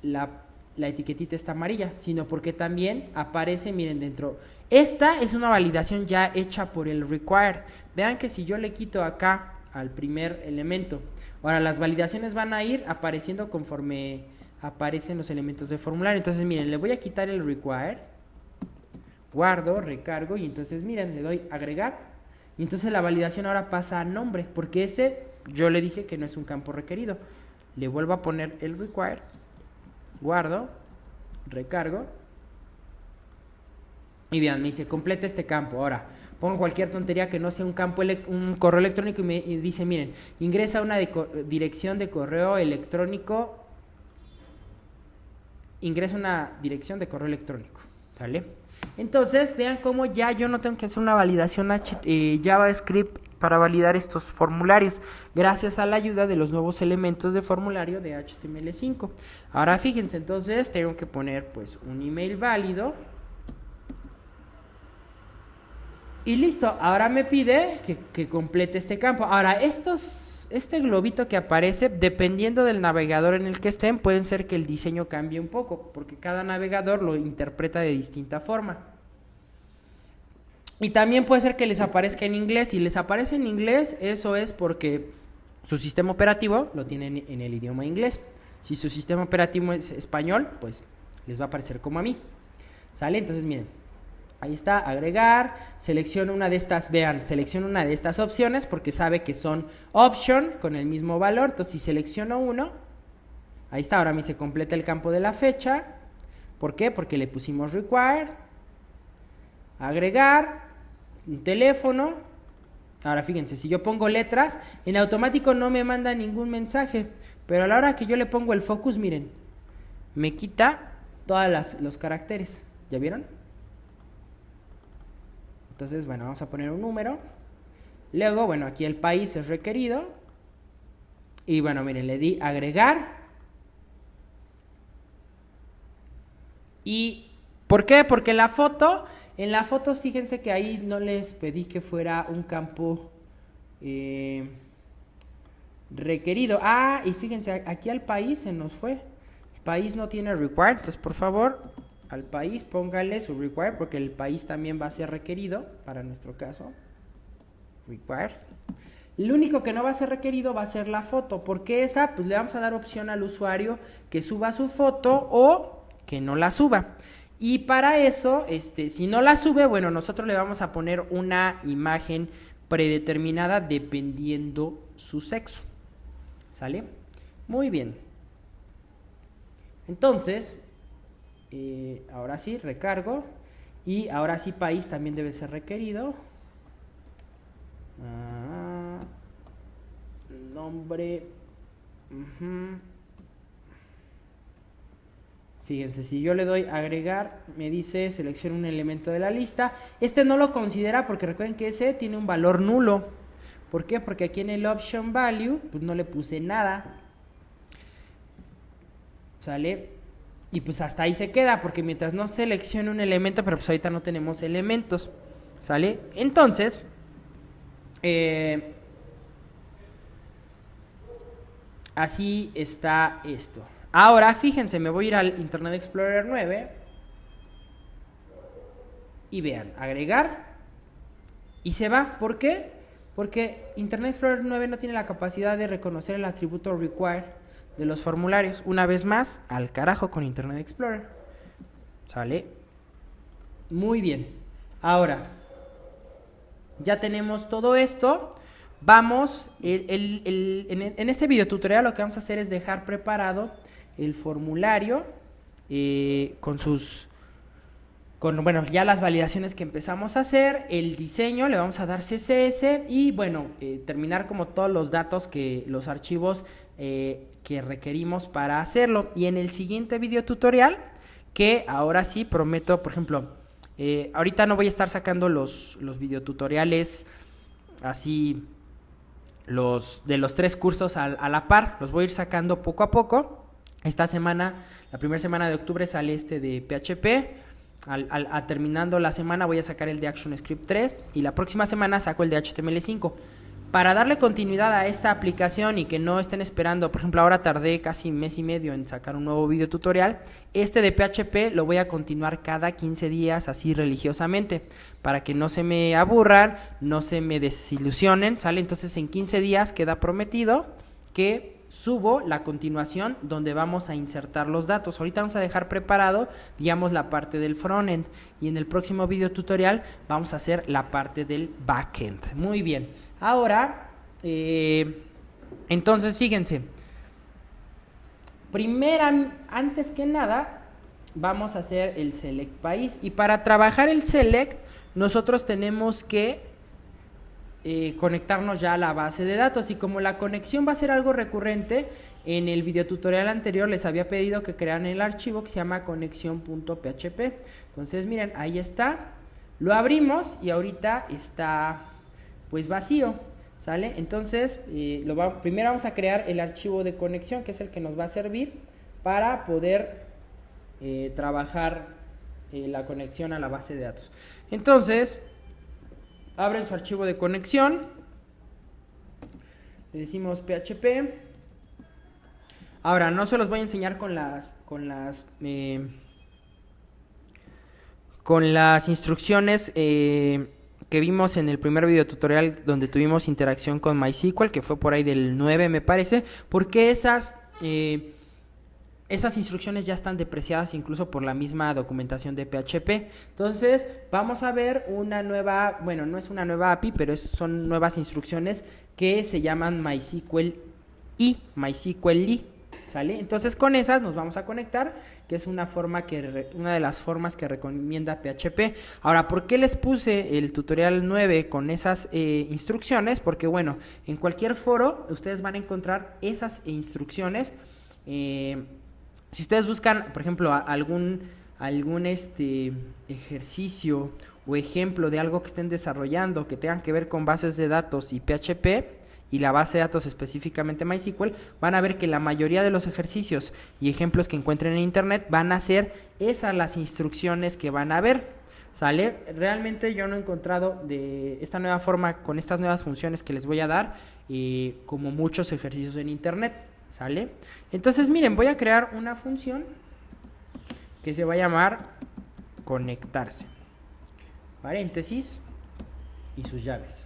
la etiquetita esta amarilla, sino porque también aparece, miren, dentro. Esta es una validación ya hecha por el required. Vean que si yo le quito acá al primer elemento, ahora las validaciones van a ir apareciendo conforme aparecen los elementos de formulario. Entonces miren, le voy a quitar el required, guardo, recargo y entonces miren, le doy agregar y entonces la validación ahora pasa a nombre, porque yo le dije que no es un campo requerido. Le vuelvo a poner el required, guardo, recargo y vean, me dice completa este campo. Ahora pongo cualquier tontería que no sea un campo, un correo electrónico y dice, miren, ingresa una dirección de correo electrónico, ¿sale? Entonces vean cómo ya yo no tengo que hacer una validación JavaScript para validar estos formularios, gracias a la ayuda de los nuevos elementos de formulario de HTML5. Ahora fíjense, entonces tengo que poner pues un email válido y listo. Ahora me pide que complete este campo. Ahora este globito que aparece, dependiendo del navegador en el que estén, pueden ser que el diseño cambie un poco, porque cada navegador lo interpreta de distinta forma. Y también puede ser que les aparezca en inglés. Si les aparece en inglés, eso es porque su sistema operativo lo tiene en el idioma inglés. Si su sistema operativo es español, pues les va a aparecer como a mí. ¿Sale? Entonces miren, ahí está, agregar, selecciono una de estas, vean, selecciono una de estas opciones porque sabe que son option con el mismo valor. Entonces si selecciono uno, ahí está, ahora me dice completa el campo de la fecha. ¿Por qué? Porque le pusimos required, agregar, un teléfono. Ahora fíjense, si yo pongo letras, en automático no me manda ningún mensaje, pero a la hora que yo le pongo el focus, miren, me quita todos los caracteres. ¿Ya vieron? Entonces, bueno, vamos a poner un número. Luego, bueno, aquí el país es requerido. Y bueno, miren, le di agregar. ¿Y por qué? Porque en la foto, fíjense que ahí no les pedí que fuera un campo requerido. Ah, y fíjense, aquí al país se nos fue. El país no tiene required, entonces por favor, al país póngale su required, porque el país también va a ser requerido, para nuestro caso. Required. Lo único que no va a ser requerido va a ser la foto, porque esa, pues le vamos a dar opción al usuario que suba su foto o que no la suba. Y para eso, si no la sube, bueno, nosotros le vamos a poner una imagen predeterminada dependiendo su sexo. ¿Sale? Muy bien. Entonces, ahora sí, recargo. Y ahora sí, país también debe ser requerido. Nombre. Fíjense, si yo le doy agregar, me dice selecciona un elemento de la lista. No lo considera porque recuerden que ese tiene un valor nulo. ¿Por qué? Porque aquí en el option value, pues no le puse nada. ¿Sale? Y pues hasta ahí se queda, porque mientras no seleccione un elemento, pero pues ahorita no tenemos elementos. ¿Sale? Entonces, así está esto. Ahora, fíjense, me voy a ir al Internet Explorer 9 y vean, agregar y se va. ¿Por qué? Porque Internet Explorer 9 no tiene la capacidad de reconocer el atributo required de los formularios. Una vez más, al carajo con Internet Explorer. ¿Sale? Muy bien. Ahora, ya tenemos todo esto. Vamos, en este video tutorial lo que vamos a hacer es dejar preparado el formulario bueno, ya las validaciones que empezamos a hacer, el diseño, le vamos a dar CSS y bueno, terminar como todos los datos los archivos que requerimos para hacerlo. Y en el siguiente video tutorial, que ahora sí prometo, por ejemplo, ahorita no voy a estar sacando los videotutoriales así, de los 3 cursos a la par, los voy a ir sacando poco a poco. Esta semana, la primera semana de octubre sale este de PHP. Terminando la semana voy a sacar el de ActionScript 3 y la próxima semana saco el de HTML5. Para darle continuidad a esta aplicación y que no estén esperando, por ejemplo, ahora tardé casi mes y medio en sacar un nuevo video tutorial. Este de PHP lo voy a continuar cada 15 días, así religiosamente, para que no se me aburran, no se me desilusionen, ¿sale? Entonces en 15 días queda prometido que subo la continuación donde vamos a insertar los datos. Ahorita vamos a dejar preparado, digamos, la parte del frontend, y en el próximo video tutorial vamos a hacer la parte del backend. Muy bien. Ahora, entonces fíjense, antes que nada, vamos a hacer el select país, y para trabajar el select, nosotros tenemos que conectarnos ya a la base de datos, y como la conexión va a ser algo recurrente, en el video tutorial anterior les había pedido que crearan el archivo que se llama conexión.php. Entonces miren, ahí está, lo abrimos y ahorita está pues vacío, ¿sale? Entonces primero vamos a crear el archivo de conexión, que es el que nos va a servir para poder trabajar la conexión a la base de datos. Entonces abren su archivo de conexión, le decimos PHP. Ahora no se los voy a enseñar con las instrucciones que vimos en el primer video tutorial donde tuvimos interacción con MySQL, que fue por ahí del 9 me parece, porque esas instrucciones ya están depreciadas incluso por la misma documentación de PHP. Entonces vamos a ver una nueva, bueno, no es una nueva API, pero son nuevas instrucciones que se llaman MySQL y, ¿sale? Entonces con esas nos vamos a conectar, que es una de las formas que recomienda PHP. Ahora, ¿por qué les puse el tutorial 9 con esas instrucciones? Porque bueno, en cualquier foro ustedes van a encontrar esas instrucciones. Si ustedes buscan, por ejemplo, algún ejercicio o ejemplo de algo que estén desarrollando que tengan que ver con bases de datos y PHP, y la base de datos específicamente MySQL, van a ver que la mayoría de los ejercicios y ejemplos que encuentren en internet van a ser esas las instrucciones que van a ver, ¿sale? Realmente yo no he encontrado de esta nueva forma, con estas nuevas funciones que les voy a dar, como muchos ejercicios en internet, ¿sale? Entonces miren, voy a crear una función que se va a llamar conectarse, paréntesis y sus llaves.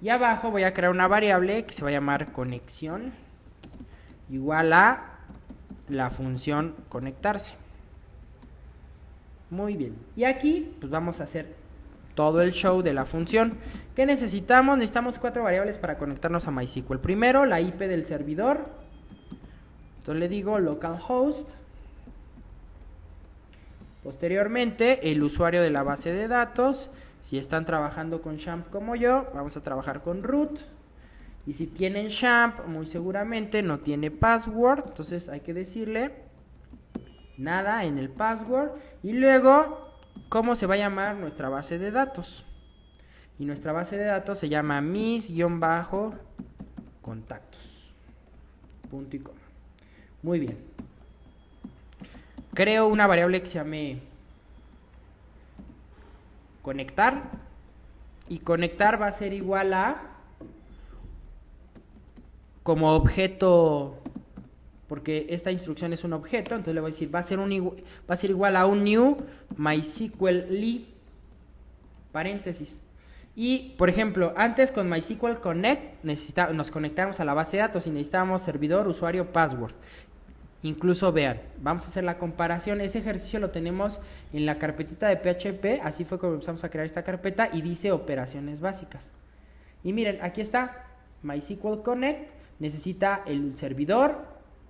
Y abajo voy a crear una variable que se va a llamar conexión igual a la función conectarse. Muy bien. Y aquí pues vamos a hacer todo el show de la función. ¿Qué necesitamos? Necesitamos 4 variables para conectarnos a MySQL. Primero, la IP del servidor. Entonces le digo localhost. Posteriormente, el usuario de la base de datos. Si están trabajando con XAMPP como yo, vamos a trabajar con root. Y si tienen XAMPP, muy seguramente no tiene password. Entonces hay que decirle nada en el password. Y luego, ¿cómo se va a llamar nuestra base de datos? Y nuestra base de datos se llama mis-contactos. Punto y coma. Muy bien. Creo una variable que se llame conectar, y conectar va a ser igual a, como objeto, porque esta instrucción es un objeto, entonces le voy a decir va a ser igual a un new MySQL paréntesis. Y por ejemplo, antes con MySQL Connect nos conectamos a la base de datos y necesitábamos servidor, usuario, password. Incluso vean, vamos a hacer la comparación. Ese ejercicio lo tenemos en la carpetita de PHP. Así fue como empezamos a crear esta carpeta, y dice operaciones básicas. Y miren, aquí está MySQL Connect. Necesita el servidor,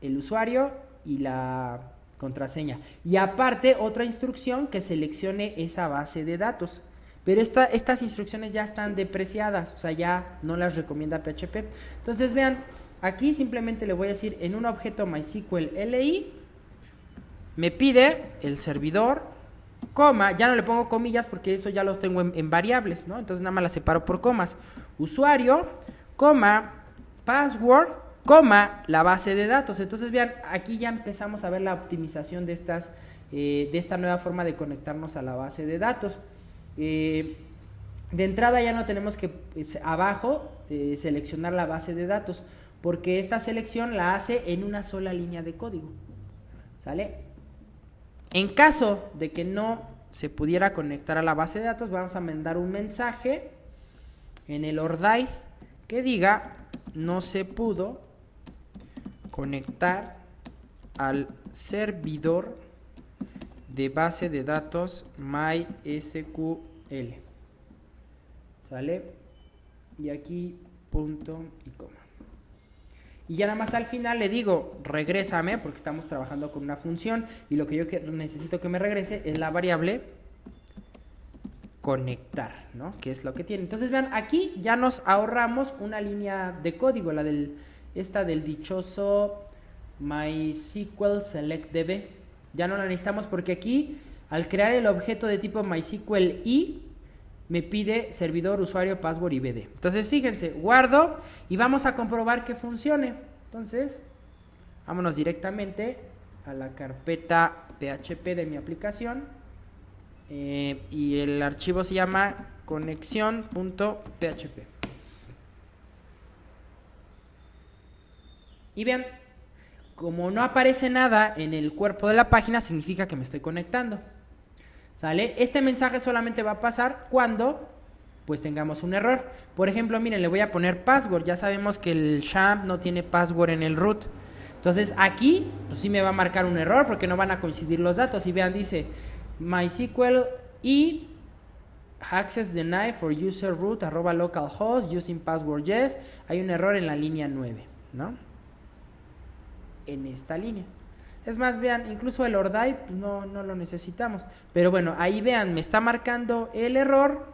el usuario y la contraseña. Y aparte otra instrucción que seleccione esa base de datos. Pero estas instrucciones ya están depreciadas, o sea, ya no las recomienda PHP. Entonces vean, aquí simplemente le voy a decir en un objeto MySQL LI, me pide el servidor, coma, ya no le pongo comillas porque eso ya los tengo en variables, ¿no? Entonces nada más las separo por comas. Usuario, coma, password, coma, la base de datos. Entonces vean, aquí ya empezamos a ver la optimización de esta nueva forma de conectarnos a la base de datos. De entrada ya no tenemos que abajo seleccionar la base de datos, porque esta selección la hace en una sola línea de código, ¿sale? En caso de que no se pudiera conectar a la base de datos, vamos a mandar un mensaje en el ORDAI que diga no se pudo conectar al servidor de base de datos MySQL, ¿sale? Y aquí punto y coma. Y ya nada más al final le digo, regrésame, porque estamos trabajando con una función y lo que yo necesito que me regrese es la variable conectar, ¿no? Que es lo que tiene. Entonces vean, aquí ya nos ahorramos una línea de código, la del dichoso MySQL select DB. Ya no la necesitamos porque aquí, al crear el objeto de tipo MySQL y me pide servidor, usuario, password y BD. Entonces fíjense, guardo y vamos a comprobar que funcione. Entonces, vámonos directamente a la carpeta PHP de mi aplicación. Y el archivo se llama conexión.php. Y vean, como no aparece nada en el cuerpo de la página, significa que me estoy conectando. ¿Sale? Este mensaje solamente va a pasar cuando pues tengamos un error. Por ejemplo, miren, le voy a poner password. Ya sabemos que el sham no tiene password en el root. Entonces aquí pues sí me va a marcar un error porque no van a coincidir los datos. Y vean, dice MySQL y access denied for user root @localhost using password yes. Hay un error en la línea 9, ¿no? En esta línea. Es más, vean, incluso el ORDAI no lo necesitamos. Pero bueno, ahí vean, me está marcando el error.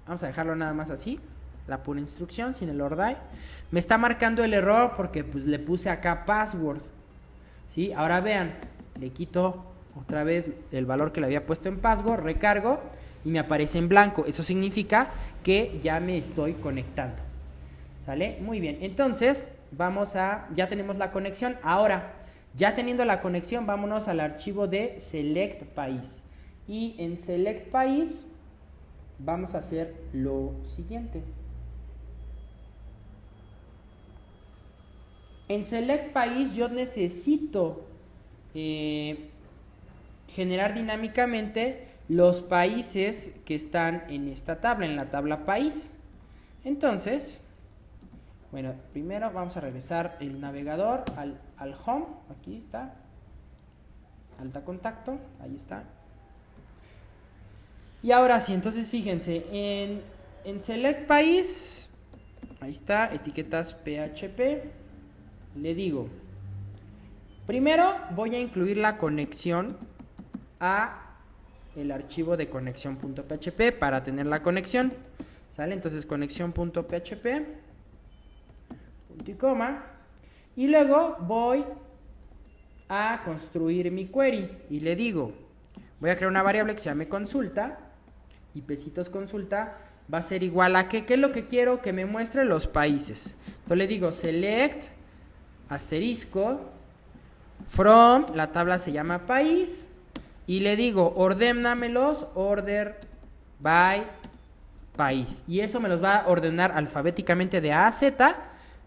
Vamos a dejarlo nada más así, la pura instrucción, sin el ORDAI. Me está marcando el error porque pues le puse acá password, ¿sí? Ahora vean, le quito otra vez el valor que le había puesto en password, recargo y me aparece en blanco. Eso significa que ya me estoy conectando, ¿sale? Muy bien, entonces ya tenemos la conexión. Ahora, ya teniendo la conexión, vámonos al archivo de select país. Y en select país vamos a hacer lo siguiente. En select país yo necesito generar dinámicamente los países que están en esta tabla, en la tabla país. Entonces, bueno, primero vamos a regresar el navegador al home, aquí está, alta contacto, ahí está. Y ahora sí, entonces fíjense, en select país, ahí está, etiquetas PHP, le digo, primero voy a incluir la conexión a el archivo de conexión.php para tener la conexión, ¿sale? Entonces conexión.php, punto y coma, y luego voy a construir mi query y le digo, voy a crear una variable que se llame consulta y pesitos consulta va a ser igual a ¿qué es lo que quiero? Que me muestre los países. Entonces le digo select asterisco from, la tabla se llama país, y le digo ordénamelos order by país, y eso me los va a ordenar alfabéticamente de A a Z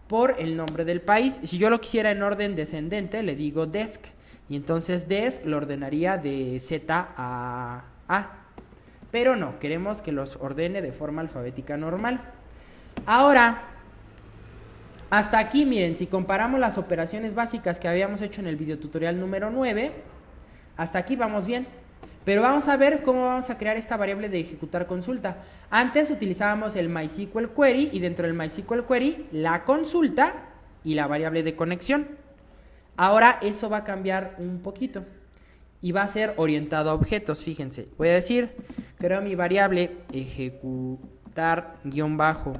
por el nombre del país. Si yo lo quisiera en orden descendente, le digo desc, y entonces desc lo ordenaría de Z a A. Pero no, queremos que los ordene de forma alfabética normal. Ahora, hasta aquí, miren, si comparamos las operaciones básicas que habíamos hecho en el videotutorial número 9, hasta aquí vamos bien. Pero vamos a ver cómo vamos a crear esta variable de ejecutar consulta. Antes utilizábamos el MySQL query y dentro del MySQL query la consulta y la variable de conexión. Ahora eso va a cambiar un poquito y va a ser orientado a objetos. Fíjense, voy a decir, creo mi variable ejecutar guión bajo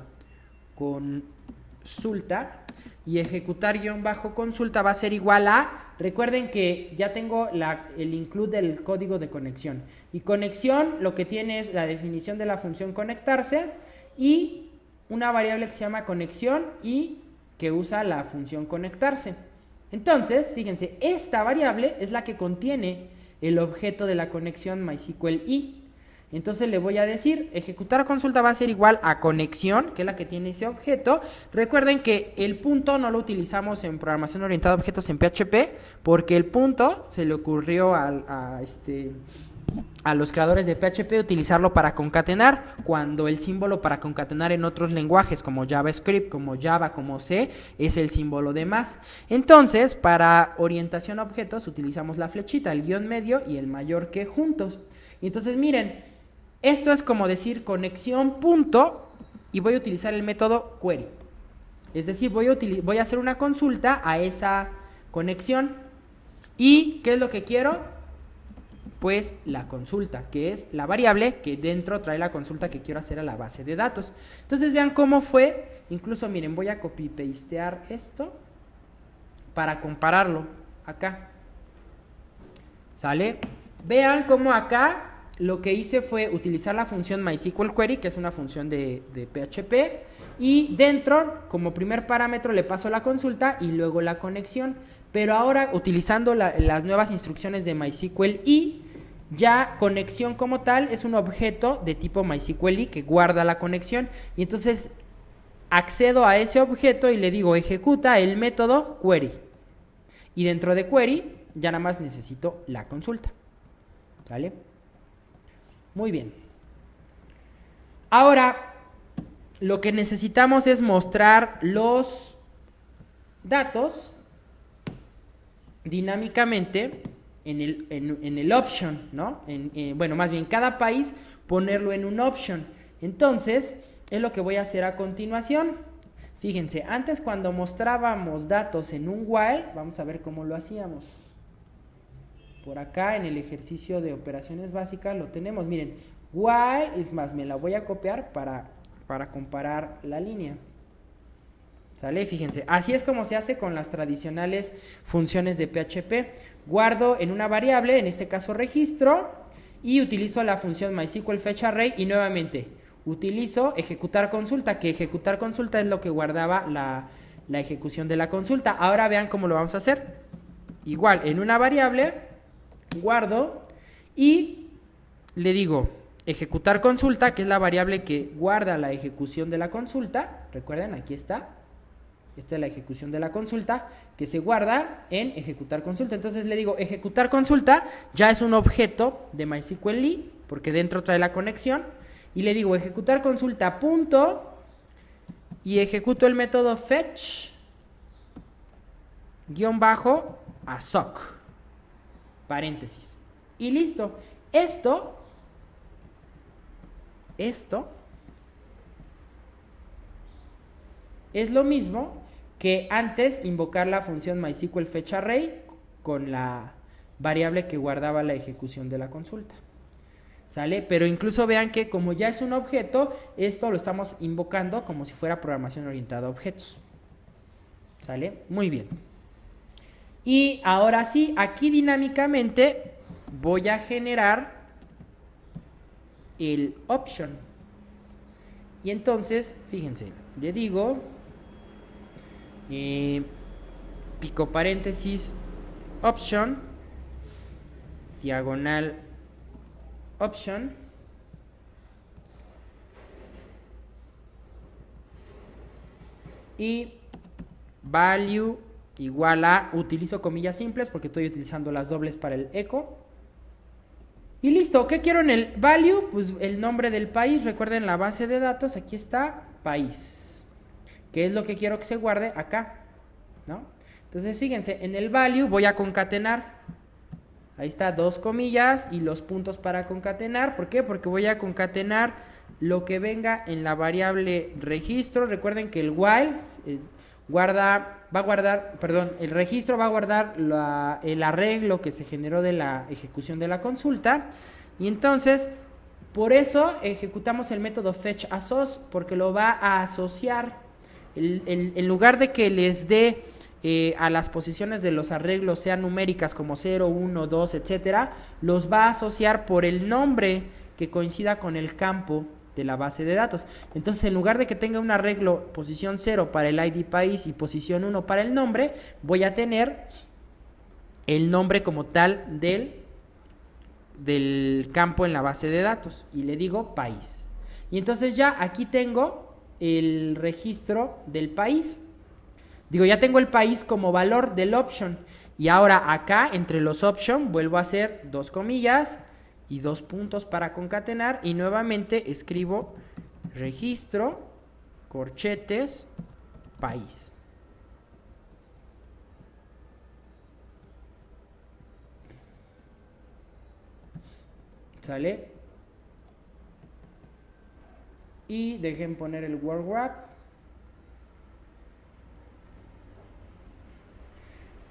consulta y ejecutar guión bajo consulta va a ser igual a, recuerden que ya tengo el include del código de conexión, y conexión lo que tiene es la definición de la función conectarse y una variable que se llama conexión y que usa la función conectarse. Entonces, fíjense, esta variable es la que contiene el objeto de la conexión MySQL i. Entonces le voy a decir, ejecutar consulta va a ser igual a conexión, que es la que tiene ese objeto. Recuerden que el punto no lo utilizamos en programación orientada a objetos en PHP, porque el punto se le ocurrió a los creadores de PHP utilizarlo para concatenar, cuando el símbolo para concatenar en otros lenguajes como JavaScript, como Java, como C, es el símbolo de más. Entonces, para orientación a objetos utilizamos la flechita, el guión medio y el mayor que juntos. Y entonces miren, esto es como decir conexión punto y voy a utilizar el método query. Es decir, voy a hacer una consulta a esa conexión. ¿Y qué es lo que quiero? Pues la consulta, que es la variable que dentro trae la consulta que quiero hacer a la base de datos. Entonces vean cómo fue. Incluso miren, voy a copy-pastear esto para compararlo acá. ¿Sale? Vean cómo acá lo que hice fue utilizar la función MySQL Query, que es una función de PHP, y dentro, como primer parámetro, le paso la consulta y luego la conexión. Pero ahora, utilizando las nuevas instrucciones de MySQL i, ya conexión como tal es un objeto de tipo MySQL i que guarda la conexión. Y entonces accedo a ese objeto y le digo ejecuta el método query. Y dentro de query ya nada más necesito la consulta. ¿Vale? Muy bien. Ahora, lo que necesitamos es mostrar los datos dinámicamente en el option, ¿no? Bueno, más bien cada país ponerlo en un option. Entonces, es lo que voy a hacer a continuación. Fíjense, antes cuando mostrábamos datos en un while, vamos a ver cómo lo hacíamos. Por acá en el ejercicio de operaciones básicas lo tenemos. Miren, while, es más, me la voy a copiar para comparar la línea. ¿Sale? Fíjense, así es como se hace con las tradicionales funciones de PHP. Guardo en una variable, en este caso registro, y utilizo la función MySQL fetch array y nuevamente utilizo ejecutar consulta, que ejecutar consulta es lo que guardaba la ejecución de la consulta. Ahora vean cómo lo vamos a hacer. Igual, en una variable guardo y le digo ejecutar consulta, que es la variable que guarda la ejecución de la consulta. Recuerden, aquí está. Esta es la ejecución de la consulta que se guarda en ejecutar consulta. Entonces le digo ejecutar consulta, ya es un objeto de MySQL i, porque dentro trae la conexión. Y le digo ejecutar consulta punto y ejecuto el método fetch guión bajo a sock. Paréntesis. Y listo. Esto es lo mismo que antes invocar la función MySQL fetch array con la variable que guardaba la ejecución de la consulta. ¿Sale? Pero incluso vean que como ya es un objeto, esto lo estamos invocando como si fuera programación orientada a objetos. ¿Sale? Muy bien. Y ahora sí, aquí dinámicamente voy a generar el option. Y entonces, fíjense, le digo pico paréntesis option diagonal option y value igual a, utilizo comillas simples porque estoy utilizando las dobles para el eco. Y listo, ¿qué quiero en el value? Pues el nombre del país. Recuerden la base de datos, aquí está, país. ¿Qué es lo que quiero que se guarde? Acá, ¿no? Entonces fíjense, en el value voy a concatenar. Ahí está, dos comillas y los puntos para concatenar. ¿Por qué? Porque voy a concatenar lo que venga en la variable registro. Recuerden que el while el registro va a guardar el arreglo que se generó de la ejecución de la consulta. Y entonces, por eso ejecutamos el método fetch assoc, porque lo va a asociar. En lugar de que les dé a las posiciones de los arreglos sean numéricas como 0, 1, 2, etcétera, los va a asociar por el nombre que coincida con el campo de la base de datos. Entonces, en lugar de que tenga un arreglo posición 0 para el ID país y posición 1 para el nombre, voy a tener el nombre como tal del campo en la base de datos y le digo país. Y entonces ya aquí tengo el registro del país. Digo, ya tengo el país como valor del option. Y ahora acá, entre los option, vuelvo a hacer 2 comillas y 2 puntos para concatenar. Y nuevamente escribo registro, corchetes, país. ¿Sale? Y dejen poner el word wrap.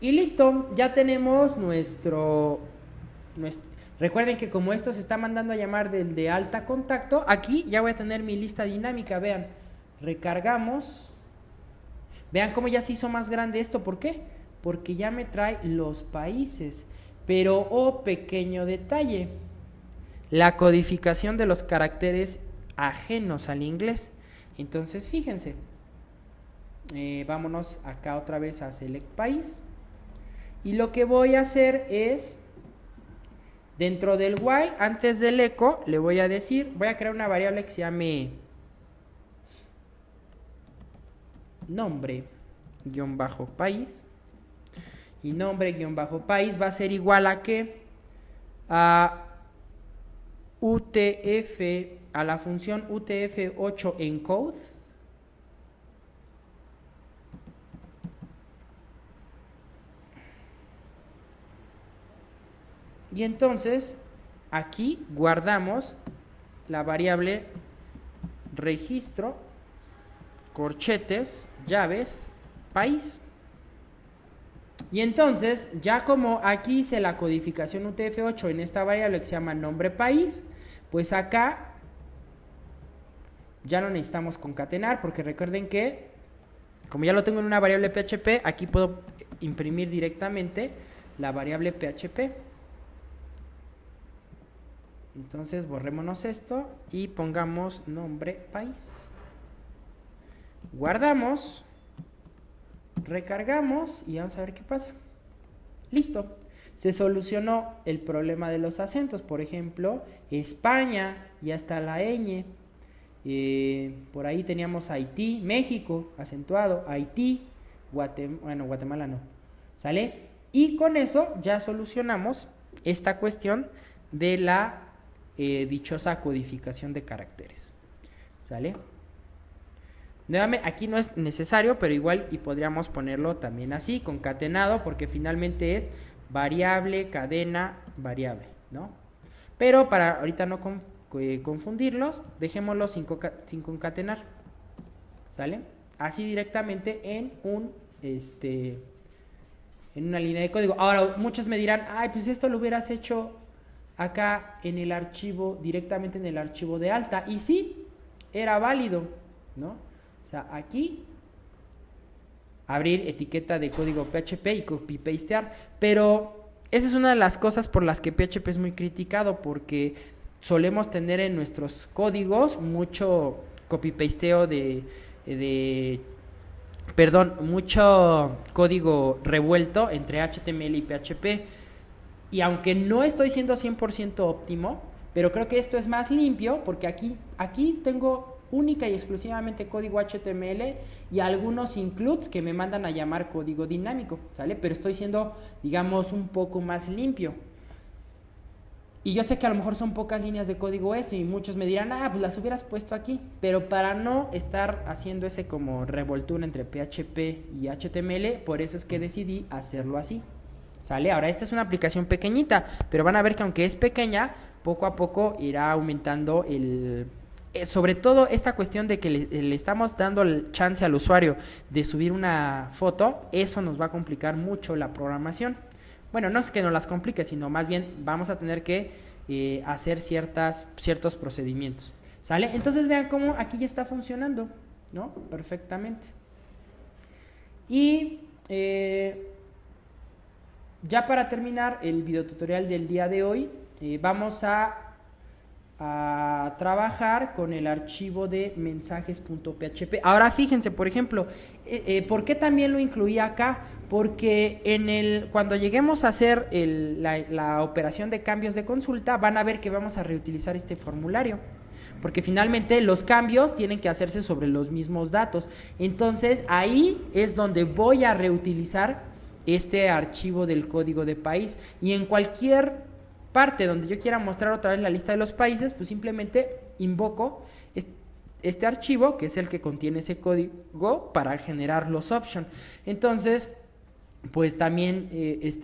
Y listo, ya tenemos nuestro... Recuerden que como esto se está mandando a llamar del de alta contacto, aquí ya voy a tener mi lista dinámica. Vean, recargamos. Vean cómo ya se hizo más grande esto. ¿Por qué? Porque ya me trae los países. Pero, oh, pequeño detalle. La codificación de los caracteres ajenos al inglés. Entonces, fíjense. Vámonos acá otra vez a Select País. Y lo que voy a hacer es, dentro del while, antes del echo, le voy a decir, voy a crear una variable que se llame nombre-país. Y nombre-país va a ser igual a ¿qué? A UTF, a la función UTF-8 encode. Y entonces aquí guardamos la variable registro, corchetes, llaves, país. Y entonces, ya como aquí hice la codificación UTF-8 en esta variable que se llama nombre país, pues acá ya no necesitamos concatenar, porque recuerden que como ya lo tengo en una variable PHP, aquí puedo imprimir directamente la variable PHP. Entonces borrémonos esto y pongamos nombre país. Guardamos, recargamos y vamos a ver qué pasa. Listo, se solucionó el problema de los acentos. Por ejemplo, España, ya está la ñ. Por ahí teníamos Haití, México, acentuado, Haití, Guatemala no. ¿Sale? Y con eso ya solucionamos esta cuestión de la dichosa codificación de caracteres. ¿Sale? Nuevamente, aquí no es necesario, pero igual y podríamos ponerlo también así, concatenado, porque finalmente es variable, cadena, variable, ¿no? Pero para ahorita no confundirlos, dejémoslo sin concatenar. ¿Sale? Así directamente en una línea de código. Ahora, muchos me dirán, ay, pues esto lo hubieras hecho acá en el archivo, directamente en el archivo de alta. Y sí, era válido, ¿no? O sea, aquí abrir etiqueta de código PHP y copy-pastear. Pero esa es una de las cosas por las que PHP es muy criticado, porque solemos tener en nuestros códigos mucho copy-pasteo mucho código revuelto entre HTML y PHP. Y aunque no estoy siendo 100% óptimo, pero creo que esto es más limpio, porque aquí tengo única y exclusivamente código HTML y algunos includes que me mandan a llamar código dinámico, ¿sale? Pero estoy siendo, digamos, un poco más limpio. Y yo sé que a lo mejor son pocas líneas de código eso, y muchos me dirán, pues las hubieras puesto aquí. Pero para no estar haciendo ese como revoltura entre PHP y HTML, por eso es que decidí hacerlo así. ¿Sale? Ahora, esta es una aplicación pequeñita, pero van a ver que aunque es pequeña, poco a poco irá aumentando sobre todo esta cuestión de que le estamos dando el chance al usuario de subir una foto. Eso nos va a complicar mucho la programación. Bueno, no es que nos las complique, sino más bien vamos a tener que hacer ciertos procedimientos. ¿Sale? Entonces vean cómo aquí ya está funcionando, ¿no? Perfectamente. Y ya para terminar el video tutorial del día de hoy, vamos a trabajar con el archivo de mensajes.php. Ahora fíjense, por ejemplo, ¿por qué también lo incluí acá? Porque cuando lleguemos a hacer la operación de cambios de consulta, van a ver que vamos a reutilizar este formulario, porque finalmente los cambios tienen que hacerse sobre los mismos datos. Entonces ahí es donde voy a reutilizar este archivo del código de país, y en cualquier parte donde yo quiera mostrar otra vez la lista de los países, pues simplemente invoco este archivo, que es el que contiene ese código, para generar los options. Entonces, pues también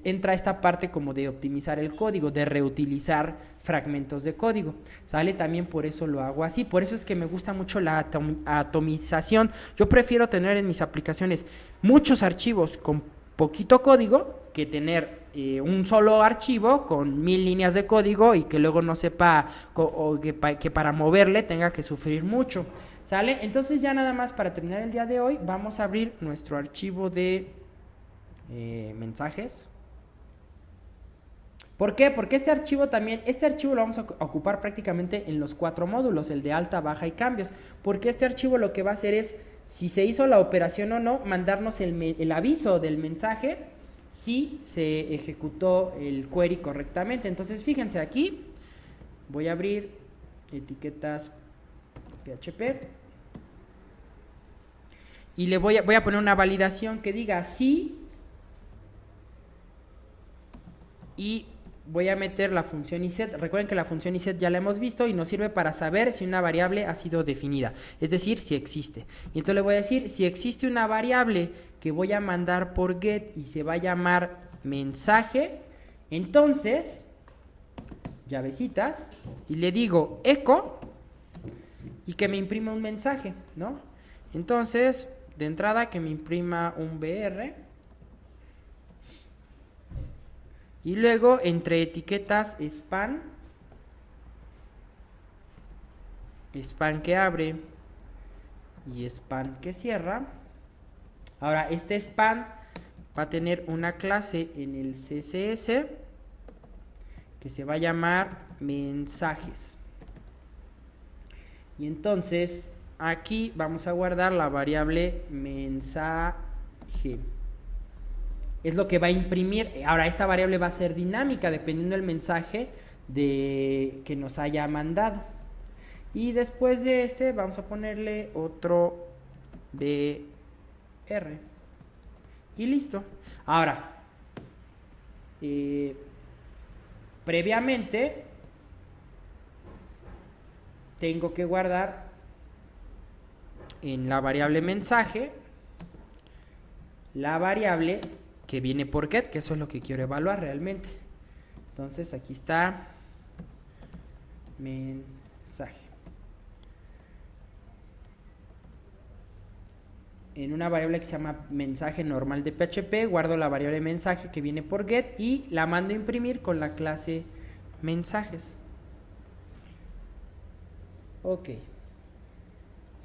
entra esta parte como de optimizar el código, de reutilizar fragmentos de código, ¿sale? También por eso lo hago así. Por eso es que me gusta mucho la atomización. Yo prefiero tener en mis aplicaciones muchos archivos con poquito código que tener un solo archivo con 1000 líneas de código y que luego no sepa, o que para moverle tenga que sufrir mucho, ¿sale? Entonces ya nada más para terminar el día de hoy, vamos a abrir nuestro archivo de mensajes. ¿Por qué? Porque este archivo lo vamos a ocupar prácticamente en los 4 módulos, el de alta, baja y cambios, porque este archivo lo que va a hacer es, si se hizo la operación o no, mandarnos el aviso del mensaje si se ejecutó el query correctamente. Entonces fíjense, aquí voy a abrir etiquetas PHP y le voy a poner una validación que diga sí, y voy a meter la función iset. Recuerden que la función iset ya la hemos visto y nos sirve para saber si una variable ha sido definida, es decir, si existe. Y entonces le voy a decir, si existe una variable que voy a mandar por get y se va a llamar mensaje, entonces, llavecitas, y le digo echo y que me imprima un mensaje, ¿no? Entonces, de entrada que me imprima un BR. Y luego entre etiquetas span que abre y span que cierra. Ahora este span va a tener una clase en el CSS que se va a llamar mensajes. Y entonces aquí vamos a guardar la variable mensaje. Es lo que va a imprimir. Ahora esta variable va a ser dinámica dependiendo del mensaje que nos haya mandado. Y después de vamos a ponerle otro BR. Y listo. Ahora, previamente tengo que guardar en la variable mensaje la variable que viene por get, que eso es lo que quiero evaluar realmente. Entonces aquí está mensaje. En una variable que se llama mensaje normal de PHP, guardo la variable mensaje que viene por get y la mando a imprimir con la clase mensajes. Ok.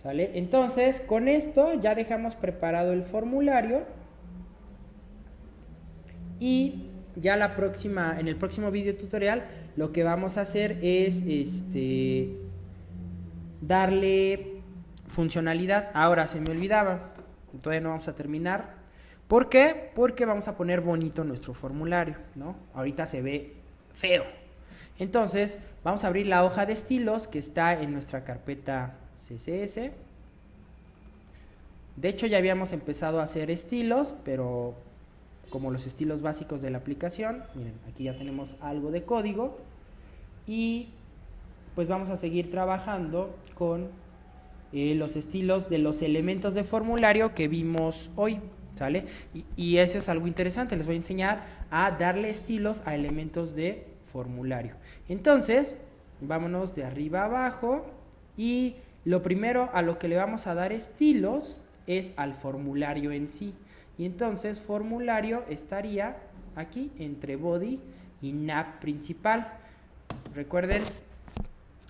¿Sale? Entonces, con esto ya dejamos preparado el formulario. Y ya en el próximo video tutorial lo que vamos a hacer es darle funcionalidad. Ahora se me olvidaba, todavía no vamos a terminar. ¿Por qué? Porque vamos a poner bonito nuestro formulario, ¿no? Ahorita se ve feo. Entonces vamos a abrir la hoja de estilos que está en nuestra carpeta CSS. De hecho ya habíamos empezado a hacer estilos, pero como los estilos básicos de la aplicación, miren, aquí ya tenemos algo de código y pues vamos a seguir trabajando con los estilos de los elementos de formulario que vimos hoy, ¿sale? Y eso es algo interesante, les voy a enseñar a darle estilos a elementos de formulario. Entonces, vámonos de arriba a abajo y lo primero a lo que le vamos a dar estilos es al formulario en sí. Y entonces formulario estaría aquí entre body y nav principal. Recuerden,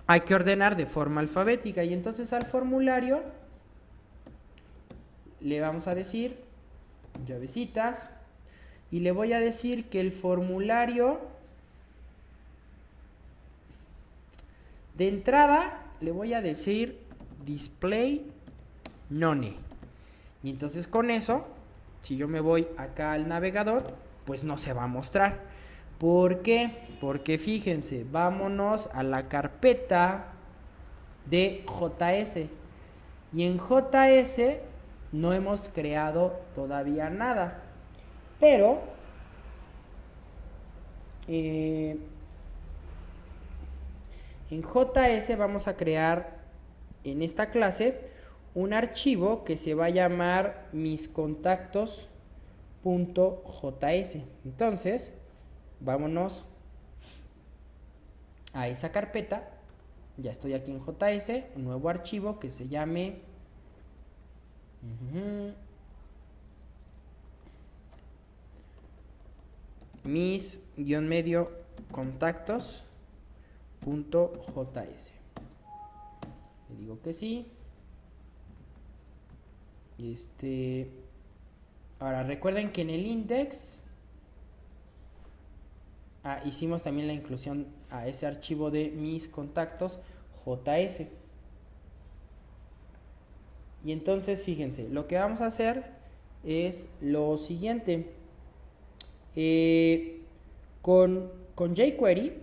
hay que ordenar de forma alfabética y entonces al formulario le vamos a decir llavecitas, y le voy a decir que el formulario de entrada le voy a decir display none. Y entonces con eso, si yo me voy acá al navegador, pues no se va a mostrar. ¿Por qué? Porque fíjense, vámonos a la carpeta de JS. Y en JS no hemos creado todavía nada. Pero en JS vamos a crear en esta clase un archivo que se va a llamar miscontactos.js. Entonces, vámonos a esa carpeta. Ya estoy aquí en JS, un nuevo archivo que se llame mis-medio contactos.js. Le digo que sí. Ahora recuerden que en el index hicimos también la inclusión a ese archivo de mis contactos JS. Y entonces fíjense, lo que vamos a hacer es lo siguiente. Con jQuery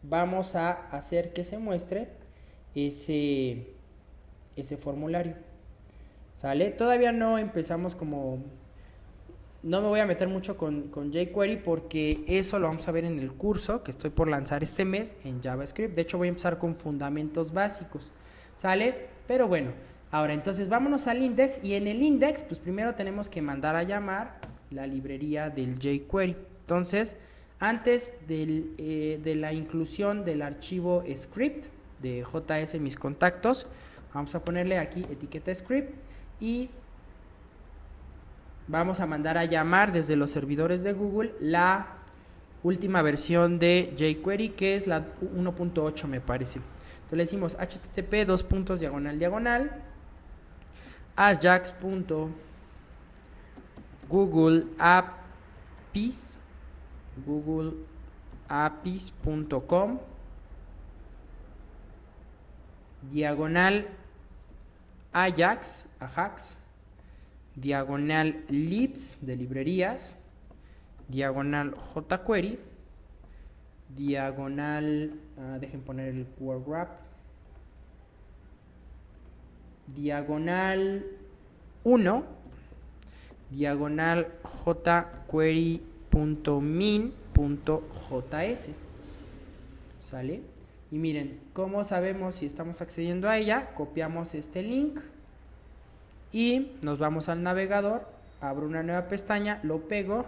vamos a hacer que se muestre ese formulario. ¿Sale? Todavía no empezamos como... No me voy a meter mucho con jQuery porque eso lo vamos a ver en el curso que estoy por lanzar este mes en JavaScript. De hecho voy a empezar con fundamentos básicos. ¿Sale? Pero bueno, ahora entonces vámonos al index, y en el index pues primero tenemos que mandar a llamar la librería del jQuery. Entonces, antes de la inclusión del archivo script de JS mis contactos, vamos a ponerle aquí etiqueta script y vamos a mandar a llamar desde los servidores de Google la última versión de jQuery, que es la 1.8 me parece. Entonces le decimos http:// googleapis.com /Ajax /libs de librerías /jQuery dejen poner el word wrap /1 jQuery.min.js. ¿Sale? Y miren, ¿cómo sabemos si estamos accediendo a ella? Copiamos este link y nos vamos al navegador, abro una nueva pestaña, lo pego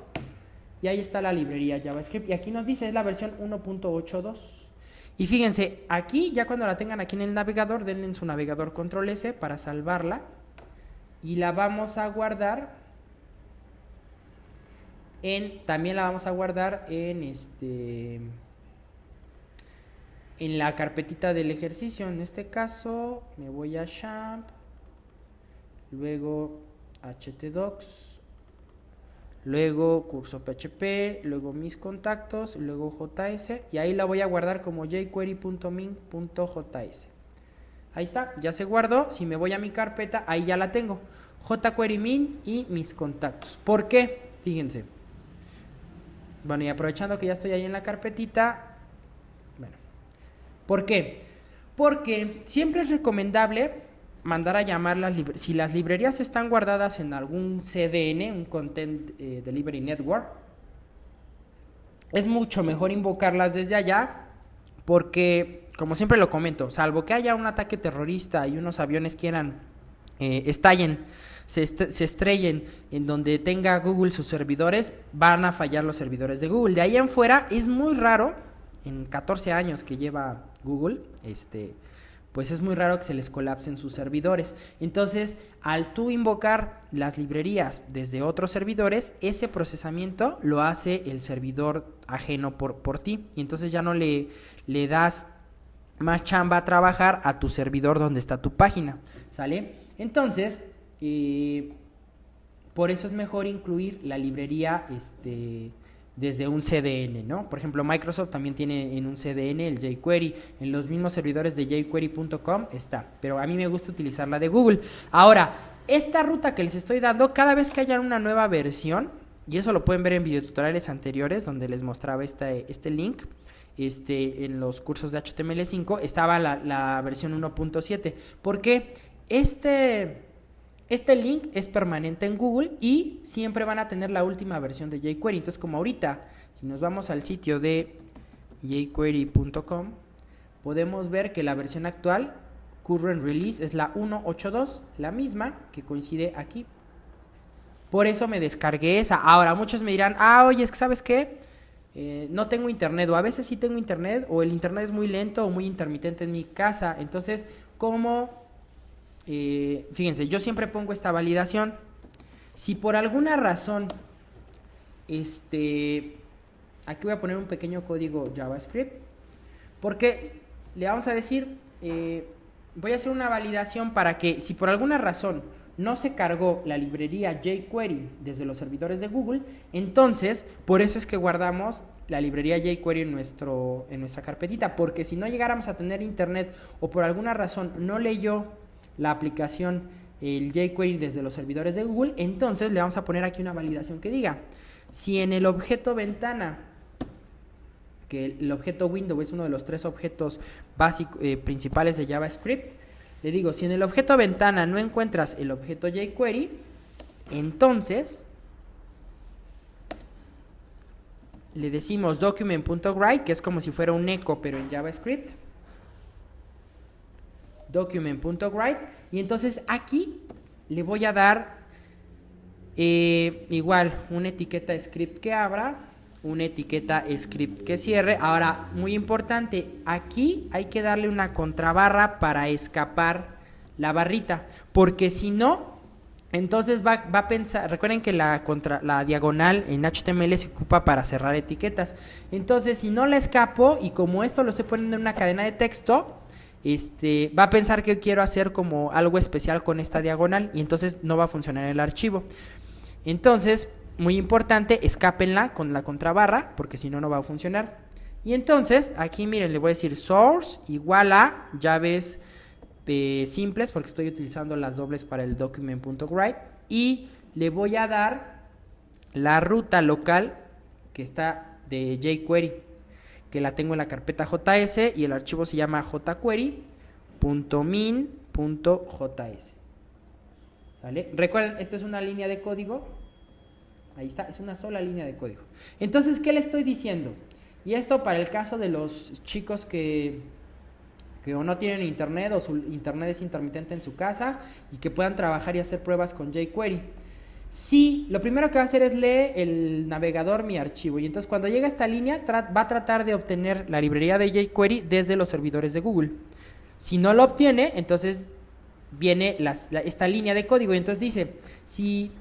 y ahí está la librería JavaScript. Y aquí nos dice, es la versión 1.82. Y fíjense, aquí ya cuando la tengan aquí en el navegador, denle en su navegador control S para salvarla. Y la vamos a guardar también la vamos a guardar en la carpetita del ejercicio. En este caso me voy a XAMPP, luego htdocs, luego curso PHP, luego mis contactos, luego JS, y ahí la voy a guardar como jQuery.min.js. Ahí está, ya se guardó. Si me voy a mi carpeta, ahí ya la tengo, jQuery min y mis contactos. ¿Por qué? Fíjense. Bueno, y aprovechando que ya estoy ahí en la carpetita, bueno, ¿por qué? Porque siempre es recomendable mandar a llamar si las librerías están guardadas en algún CDN, un Content Delivery Network, es mucho mejor invocarlas desde allá, porque, como siempre lo comento, salvo que haya un ataque terrorista y unos aviones quieran se estrellen en donde tenga Google sus servidores, van a fallar los servidores de Google. De ahí en fuera es muy raro, en 14 años que lleva Google, pues es muy raro que se les colapsen sus servidores. Entonces, al tú invocar las librerías desde otros servidores, ese procesamiento lo hace el servidor ajeno por ti. Y entonces ya no le das más chamba a trabajar a tu servidor donde está tu página, ¿sale? Entonces, por eso es mejor incluir la librería desde un CDN, ¿no? Por ejemplo, Microsoft también tiene en un CDN el jQuery, en los mismos servidores de jQuery.com está, pero a mí me gusta utilizar la de Google. Ahora, esta ruta que les estoy dando, cada vez que haya una nueva versión, y eso lo pueden ver en videotutoriales anteriores donde les mostraba este link, en los cursos de HTML5 estaba la versión 1.7, porque este link es permanente en Google y siempre van a tener la última versión de jQuery. Entonces, como ahorita, si nos vamos al sitio de jQuery.com, podemos ver que la versión actual, current release, es la 1.8.2, la misma que coincide aquí. Por eso me descargué esa. Ahora, muchos me dirán, oye, es que ¿sabes qué? No tengo internet, o a veces sí tengo internet, o el internet es muy lento o muy intermitente en mi casa. Entonces, fíjense, yo siempre pongo esta validación. Si por alguna razón, aquí voy a poner un pequeño código JavaScript, porque le vamos a decir, voy a hacer una validación para que si por alguna razón no se cargó la librería jQuery desde los servidores de Google, entonces por eso es que guardamos la librería jQuery en nuestra carpetita, porque si no llegáramos a tener internet o por alguna razón no leyó la aplicación el jQuery desde los servidores de Google, entonces le vamos a poner aquí una validación que diga, si en el objeto ventana, que el objeto window es uno de los 3 objetos básicos principales de JavaScript, le digo, si en el objeto ventana no encuentras el objeto jQuery, entonces le decimos document.write, que es como si fuera un echo pero en JavaScript, document.write, y entonces aquí le voy a dar igual una etiqueta script que abra, una etiqueta script que cierre. Ahora, muy importante, aquí hay que darle una contrabarra para escapar la barrita, porque si no, entonces va a pensar, recuerden que la diagonal en HTML se ocupa para cerrar etiquetas, entonces si no la escapo y como esto lo estoy poniendo en una cadena de texto, va a pensar que quiero hacer como algo especial con esta diagonal y entonces no va a funcionar el archivo. Entonces, muy importante, escápenla con la contrabarra, porque si no, no va a funcionar. Y entonces, aquí miren, le voy a decir source igual a llaves simples, porque estoy utilizando las dobles para el document.write, y le voy a dar la ruta local que está de jQuery, que la tengo en la carpeta JS y el archivo se llama jquery.min.js. ¿Sale? Recuerden, esto es una línea de código. Ahí está, es una sola línea de código. Entonces, ¿qué le estoy diciendo? Y esto para el caso de los chicos que o no tienen internet o su internet es intermitente en su casa y que puedan trabajar y hacer pruebas con jQuery. Sí, lo primero que va a hacer es leer el navegador mi archivo y entonces cuando llega a esta línea va a tratar de obtener la librería de jQuery desde los servidores de Google. Si no lo obtiene, entonces viene esta línea de código y entonces dice, si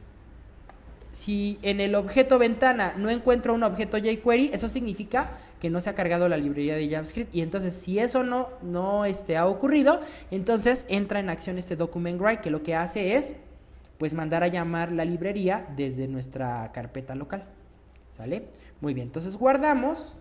en el objeto ventana no encuentro un objeto jQuery, eso significa que no se ha cargado la librería de JavaScript y entonces si eso no ha ocurrido, entonces entra en acción este document.write que lo que hace es pues mandar a llamar la librería desde nuestra carpeta local. ¿Sale? Muy bien, entonces guardamos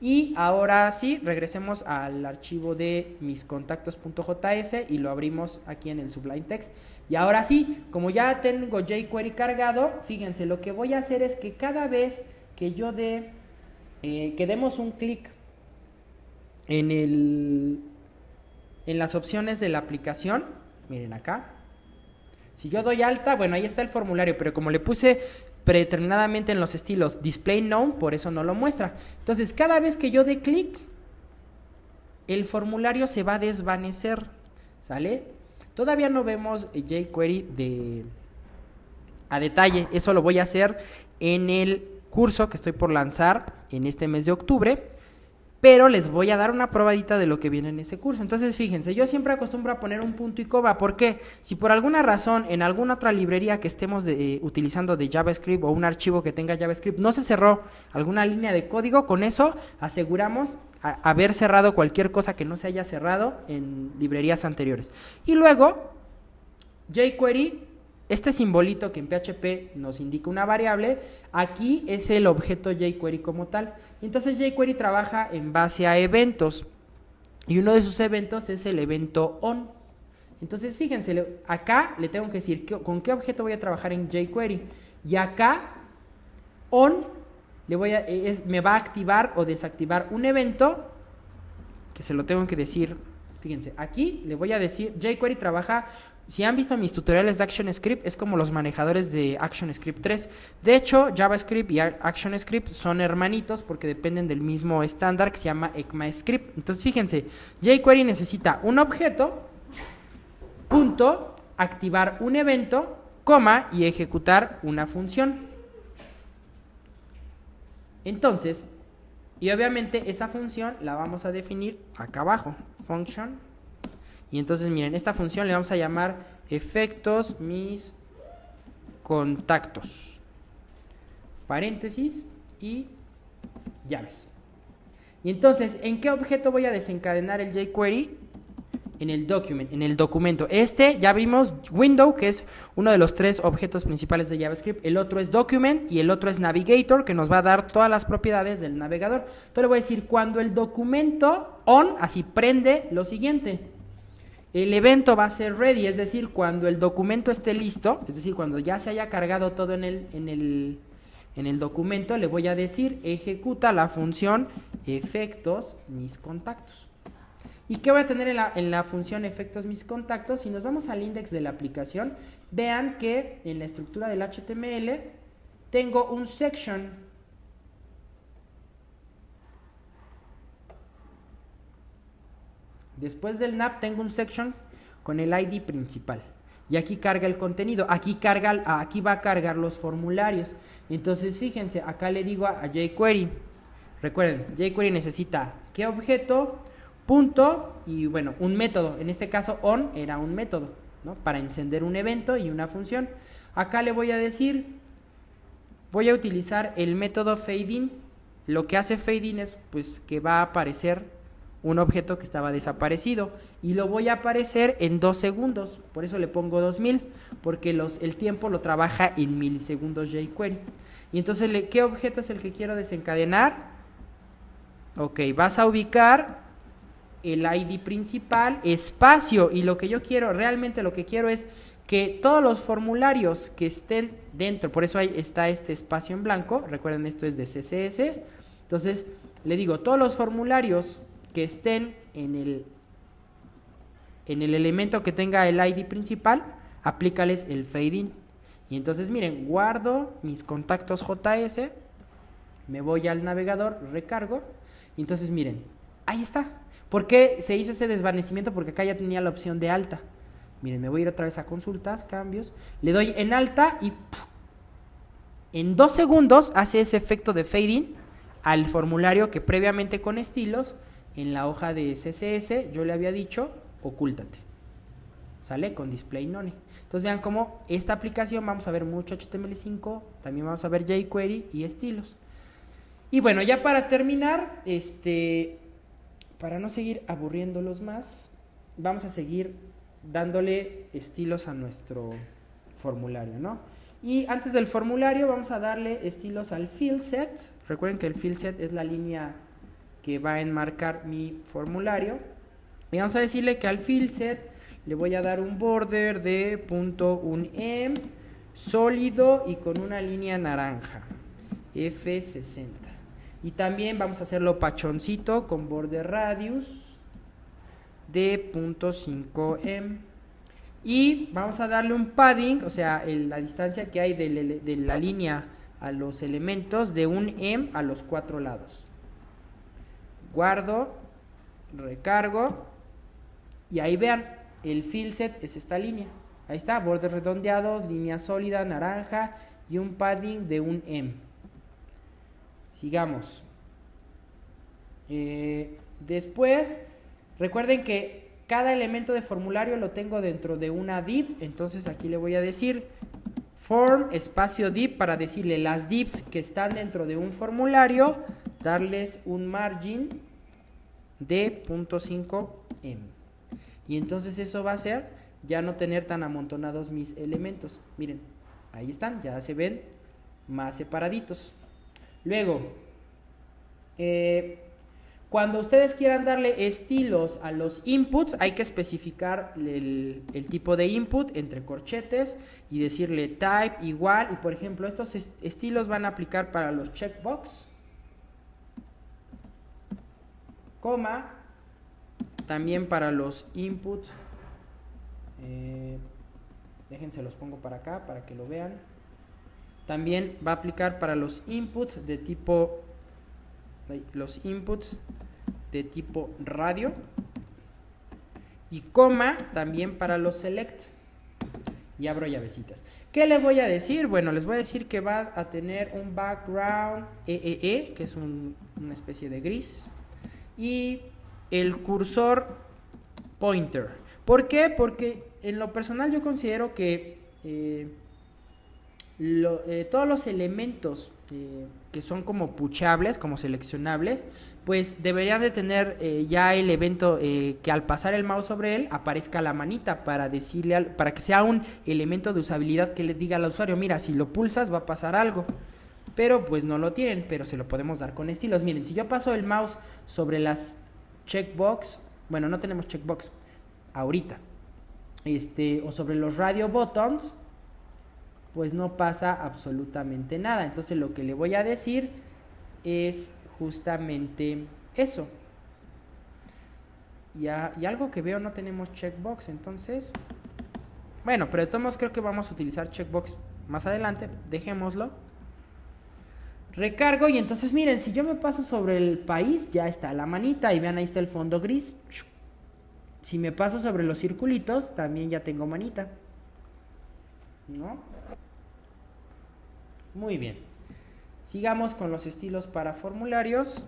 y ahora sí, regresemos al archivo de miscontactos.js y lo abrimos aquí en el Sublime Text. Y ahora sí, como ya tengo jQuery cargado, fíjense, lo que voy a hacer es que cada vez que yo que demos un clic en las opciones de la aplicación, miren acá, si yo doy alta, bueno, ahí está el formulario, pero como le puse predeterminadamente en los estilos display known, por eso no lo muestra. Entonces, cada vez que yo dé clic, el formulario se va a desvanecer, ¿sale? Todavía no vemos jQuery a detalle, eso lo voy a hacer en el curso que estoy por lanzar en este mes de octubre, pero les voy a dar una probadita de lo que viene en ese curso. Entonces, fíjense, yo siempre acostumbro a poner un punto y coma, porque si por alguna razón en alguna otra librería que estemos utilizando de JavaScript o un archivo que tenga JavaScript no se cerró alguna línea de código, con eso aseguramos haber cerrado cualquier cosa que no se haya cerrado en librerías anteriores. Y luego, jQuery este simbolito que en PHP nos indica una variable, aquí es el objeto jQuery como tal. Entonces jQuery trabaja en base a eventos y uno de sus eventos es el evento on. Entonces fíjense, acá le tengo que decir con qué objeto voy a trabajar en jQuery, y acá on me va a activar o desactivar un evento que se lo tengo que decir. Fíjense, aquí le voy a decir, jQuery trabaja, si han visto mis tutoriales de ActionScript, es como los manejadores de ActionScript 3. De hecho, JavaScript y ActionScript son hermanitos porque dependen del mismo estándar que se llama ECMAScript. Entonces, fíjense, jQuery necesita un objeto, punto, activar un evento, coma, y ejecutar una función. Entonces, y obviamente esa función la vamos a definir acá abajo, function. Y entonces miren, esta función le vamos a llamar efectos mis contactos, paréntesis y llaves. Y entonces, ¿en qué objeto voy a desencadenar el jQuery? En el document, en el documento. Ya vimos window, que es uno de los 3 objetos principales de JavaScript. El otro es document y el otro es navigator, que nos va a dar todas las propiedades del navegador. Entonces le voy a decir, cuando el documento on, así prende lo siguiente. El evento va a ser ready, es decir, cuando el documento esté listo, es decir, cuando ya se haya cargado todo en el documento, le voy a decir, ejecuta la función efectos mis contactos. ¿Y qué voy a tener en la función efectos mis contactos? Si nos vamos al index de la aplicación, vean que en la estructura del HTML tengo un section. Después del nav tengo un section con el ID principal. Y aquí carga el contenido. Aquí va a cargar los formularios. Entonces, fíjense, acá le digo a jQuery. Recuerden, jQuery necesita ¿qué objeto? Punto y bueno, un método. En este caso on era un método, ¿no? Para encender un evento y una función. Acá le voy a decir, voy a utilizar el método fadeIn. Lo que hace fadeIn es pues que va a aparecer un objeto que estaba desaparecido y lo voy a aparecer en 2 segundos. Por eso le pongo 2000, porque el tiempo lo trabaja en milisegundos jQuery. Y entonces, ¿qué objeto es el que quiero desencadenar? Ok, vas a ubicar el ID principal, espacio, y lo que yo quiero, realmente lo que quiero es que todos los formularios que estén dentro, por eso ahí está este espacio en blanco, recuerden esto es de CSS, entonces le digo, todos los formularios que estén en el elemento que tenga el ID principal, aplícales el fadeIn. Y entonces miren, guardo mis contactos JS, me voy al navegador, recargo, y entonces miren, ahí está. ¿Por qué se hizo ese desvanecimiento? Porque acá ya tenía la opción de alta. Miren, me voy a ir otra vez a consultas, cambios. Le doy en alta y en 2 segundos hace ese efecto de fading al formulario que previamente con estilos en la hoja de CSS yo le había dicho ocúltate. ¿Sale? Con display none. Entonces vean cómo esta aplicación vamos a ver mucho HTML5, también vamos a ver jQuery y estilos. Y bueno, ya para terminar, para no seguir aburriéndolos más, vamos a seguir dándole estilos a nuestro formulario, ¿no? Y antes del formulario vamos a darle estilos al field set. Recuerden que el field set es la línea que va a enmarcar mi formulario. Y vamos a decirle que al field set le voy a dar un border de .1em sólido y con una línea naranja, F60. Y también vamos a hacerlo pachoncito con border radius de .5em. Y vamos a darle un padding, o sea, la distancia que hay de la línea a los elementos de 1em a los 4 lados. Guardo, recargo y ahí vean, el field set es esta línea. Ahí está, bordes redondeados, línea sólida, naranja y un padding de 1em. Sigamos. Después, recuerden que cada elemento de formulario lo tengo dentro de una div. Entonces aquí le voy a decir form espacio div para decirle las divs que están dentro de un formulario, darles un margin de .5em. Y entonces eso va a ser ya no tener tan amontonados mis elementos. Miren, ahí están, ya se ven más separaditos. Luego, cuando ustedes quieran darle estilos a los inputs, hay que especificar el tipo de input entre corchetes y decirle type igual. Y por ejemplo, estos estilos van a aplicar para los checkbox, coma, también para los inputs. Déjense, los pongo para acá para que lo vean. También va a aplicar para los inputs de tipo radio, y coma también para los select, y abro llavecitas. ¿Qué les voy a decir? Bueno, les voy a decir que va a tener un background EEE, que es una especie de gris, y el cursor pointer. ¿Por qué? Porque en lo personal yo considero que todos los elementos que son como puchables, como seleccionables, pues deberían de tener ya el evento que al pasar el mouse sobre él aparezca la manita para decirle para que sea un elemento de usabilidad que le diga al usuario, mira, si lo pulsas va a pasar algo. Pero pues no lo tienen, pero se lo podemos dar con estilos. Miren, si yo paso el mouse sobre las checkbox, bueno, no tenemos checkbox ahorita, o sobre los radio buttons, pues no pasa absolutamente nada. Entonces lo que le voy a decir es justamente eso. Y algo que veo, no tenemos checkbox, entonces, bueno, pero de todos modos creo que vamos a utilizar checkbox más adelante. Dejémoslo. Recargo y entonces miren, si yo me paso sobre el país, ya está la manita y vean, ahí está el fondo gris. Si me paso sobre los circulitos, también ya tengo manita, ¿no? Muy bien. Sigamos con los estilos para formularios.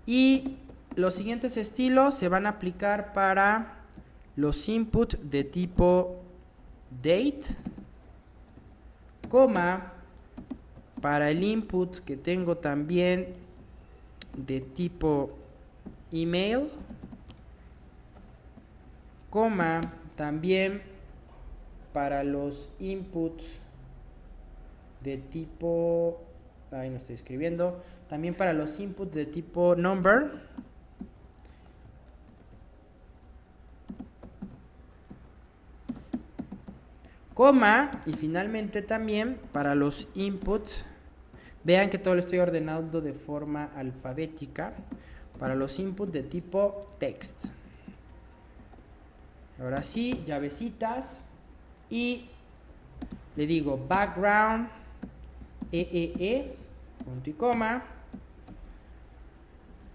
Y los siguientes estilos se van a aplicar para los input de tipo date, coma, para el input que tengo también de tipo email, coma, también para los inputs de tipo, ahí no estoy escribiendo, también para los inputs de tipo number, coma, y finalmente también para los inputs, vean que todo lo estoy ordenando de forma alfabética, para los inputs de tipo text. Ahora sí, llavecitas, y le digo background EEE, punto y coma,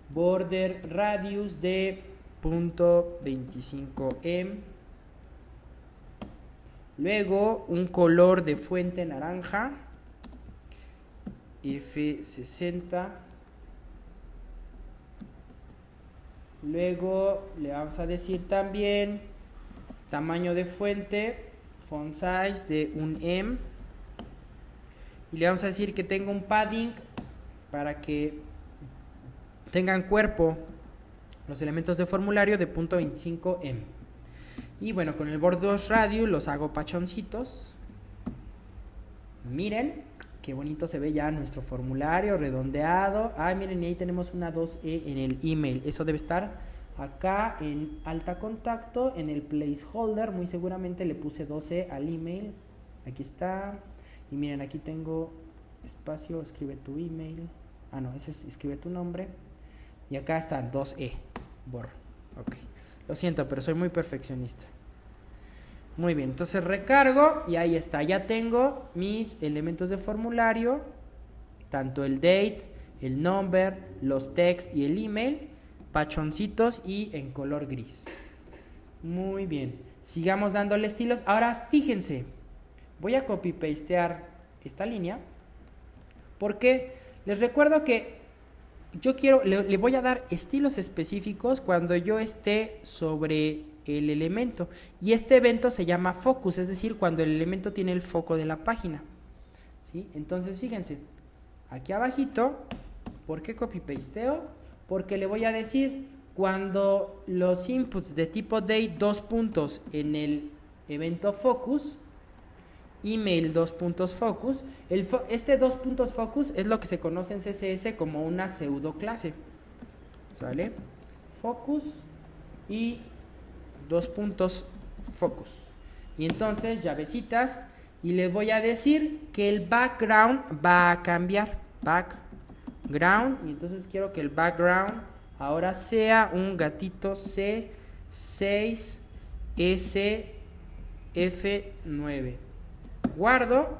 border radius de .25em, luego un color de fuente naranja, F60, luego le vamos a decir también tamaño de fuente, font size de 1em, y le vamos a decir que tenga un padding para que tengan cuerpo los elementos de formulario de .25em. Y bueno, con el border radius los hago pachoncitos. Miren qué bonito se ve ya nuestro formulario redondeado. Ah, miren, y ahí tenemos una 2E en el email. Eso debe estar acá en alta contacto, en el placeholder. Muy seguramente le puse 12 al email. Aquí está. Y miren, aquí tengo espacio, escribe tu email. Ah, no, ese es escribe tu nombre. Y acá está 2E. Borro. Ok. Lo siento, pero soy muy perfeccionista. Muy bien, entonces recargo y ahí está. Ya tengo mis elementos de formulario, tanto el date, el number, los text y el email, pachoncitos y en color gris. Muy bien, sigamos dándole estilos. Ahora fíjense, voy a copy pastear esta línea porque les recuerdo que yo le voy a dar estilos específicos cuando yo esté sobre el elemento, y este evento se llama focus, es decir, cuando el elemento tiene el foco de la página, ¿sí? Entonces fíjense, aquí abajito, ¿por qué copy pasteo? Porque le voy a decir cuando los inputs de tipo date, 2 puntos en el evento focus, email focus. Este focus es lo que se conoce en CSS como una pseudo clase, ¿sale? Focus y focus. Y entonces llavecitas, y les voy a decir que el background va a cambiar. Background, y entonces quiero que el background ahora sea un gatito C6SF9. Guardo,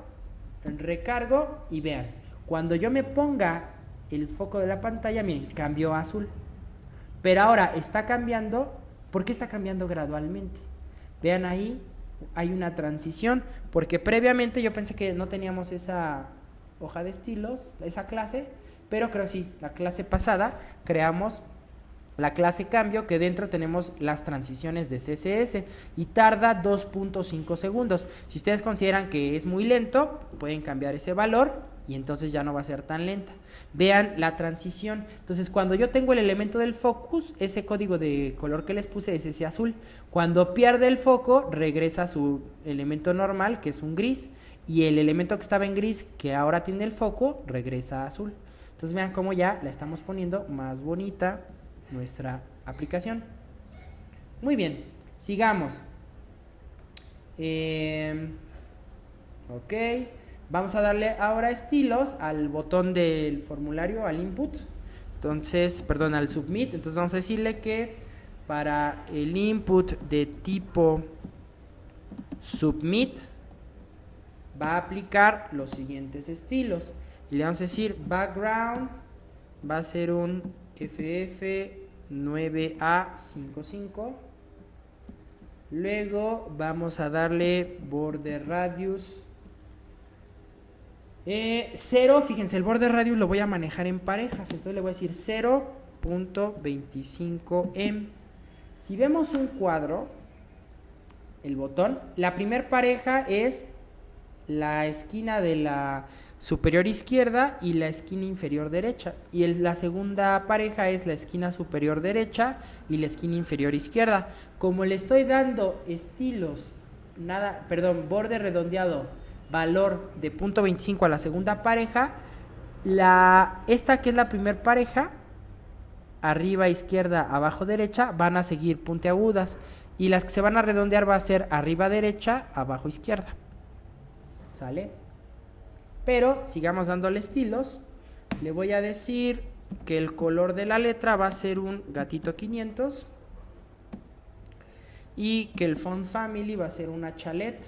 recargo y vean, cuando yo me ponga el foco de la pantalla, miren, cambió a azul. Pero ahora está cambiando. ¿Por qué está cambiando gradualmente? Vean ahí, hay una transición, porque previamente yo pensé que no teníamos esa hoja de estilos, esa clase, pero creo que sí, la clase pasada creamos la clase cambio, que dentro tenemos las transiciones de CSS y tarda 2.5 segundos. Si ustedes consideran que es muy lento, pueden cambiar ese valor y entonces ya no va a ser tan lenta. Vean la transición. Entonces, cuando yo tengo el elemento del focus, ese código de color que les puse es ese azul. Cuando pierde el foco, regresa a su elemento normal, que es un gris, y el elemento que estaba en gris, que ahora tiene el foco, regresa a azul. Entonces, vean cómo ya la estamos poniendo más bonita nuestra aplicación. Muy bien, sigamos. Ok, vamos a darle ahora estilos al botón del formulario, al input. Entonces, perdón, al submit. Entonces vamos a decirle que para el input de tipo submit va a aplicar los siguientes estilos. Y le vamos a decir background va a ser un FF9A55. Luego vamos a darle border radius 0. Fíjense, el border radius lo voy a manejar en parejas, entonces le voy a decir 0.25em. Si vemos un cuadro, el botón, la primer pareja es la esquina de la superior izquierda y la esquina inferior derecha, y la segunda pareja es la esquina superior derecha y la esquina inferior izquierda. Como le estoy dando estilos, border redondeado, valor de 0.25 a la segunda pareja, esta que es la primera pareja, arriba izquierda, abajo derecha, van a seguir puntiagudas, y las que se van a redondear va a ser arriba derecha, abajo izquierda. ¿Sale? Pero sigamos dándole estilos. Le voy a decir que el color de la letra va a ser un gatito 500 y que el font family va a ser una chalet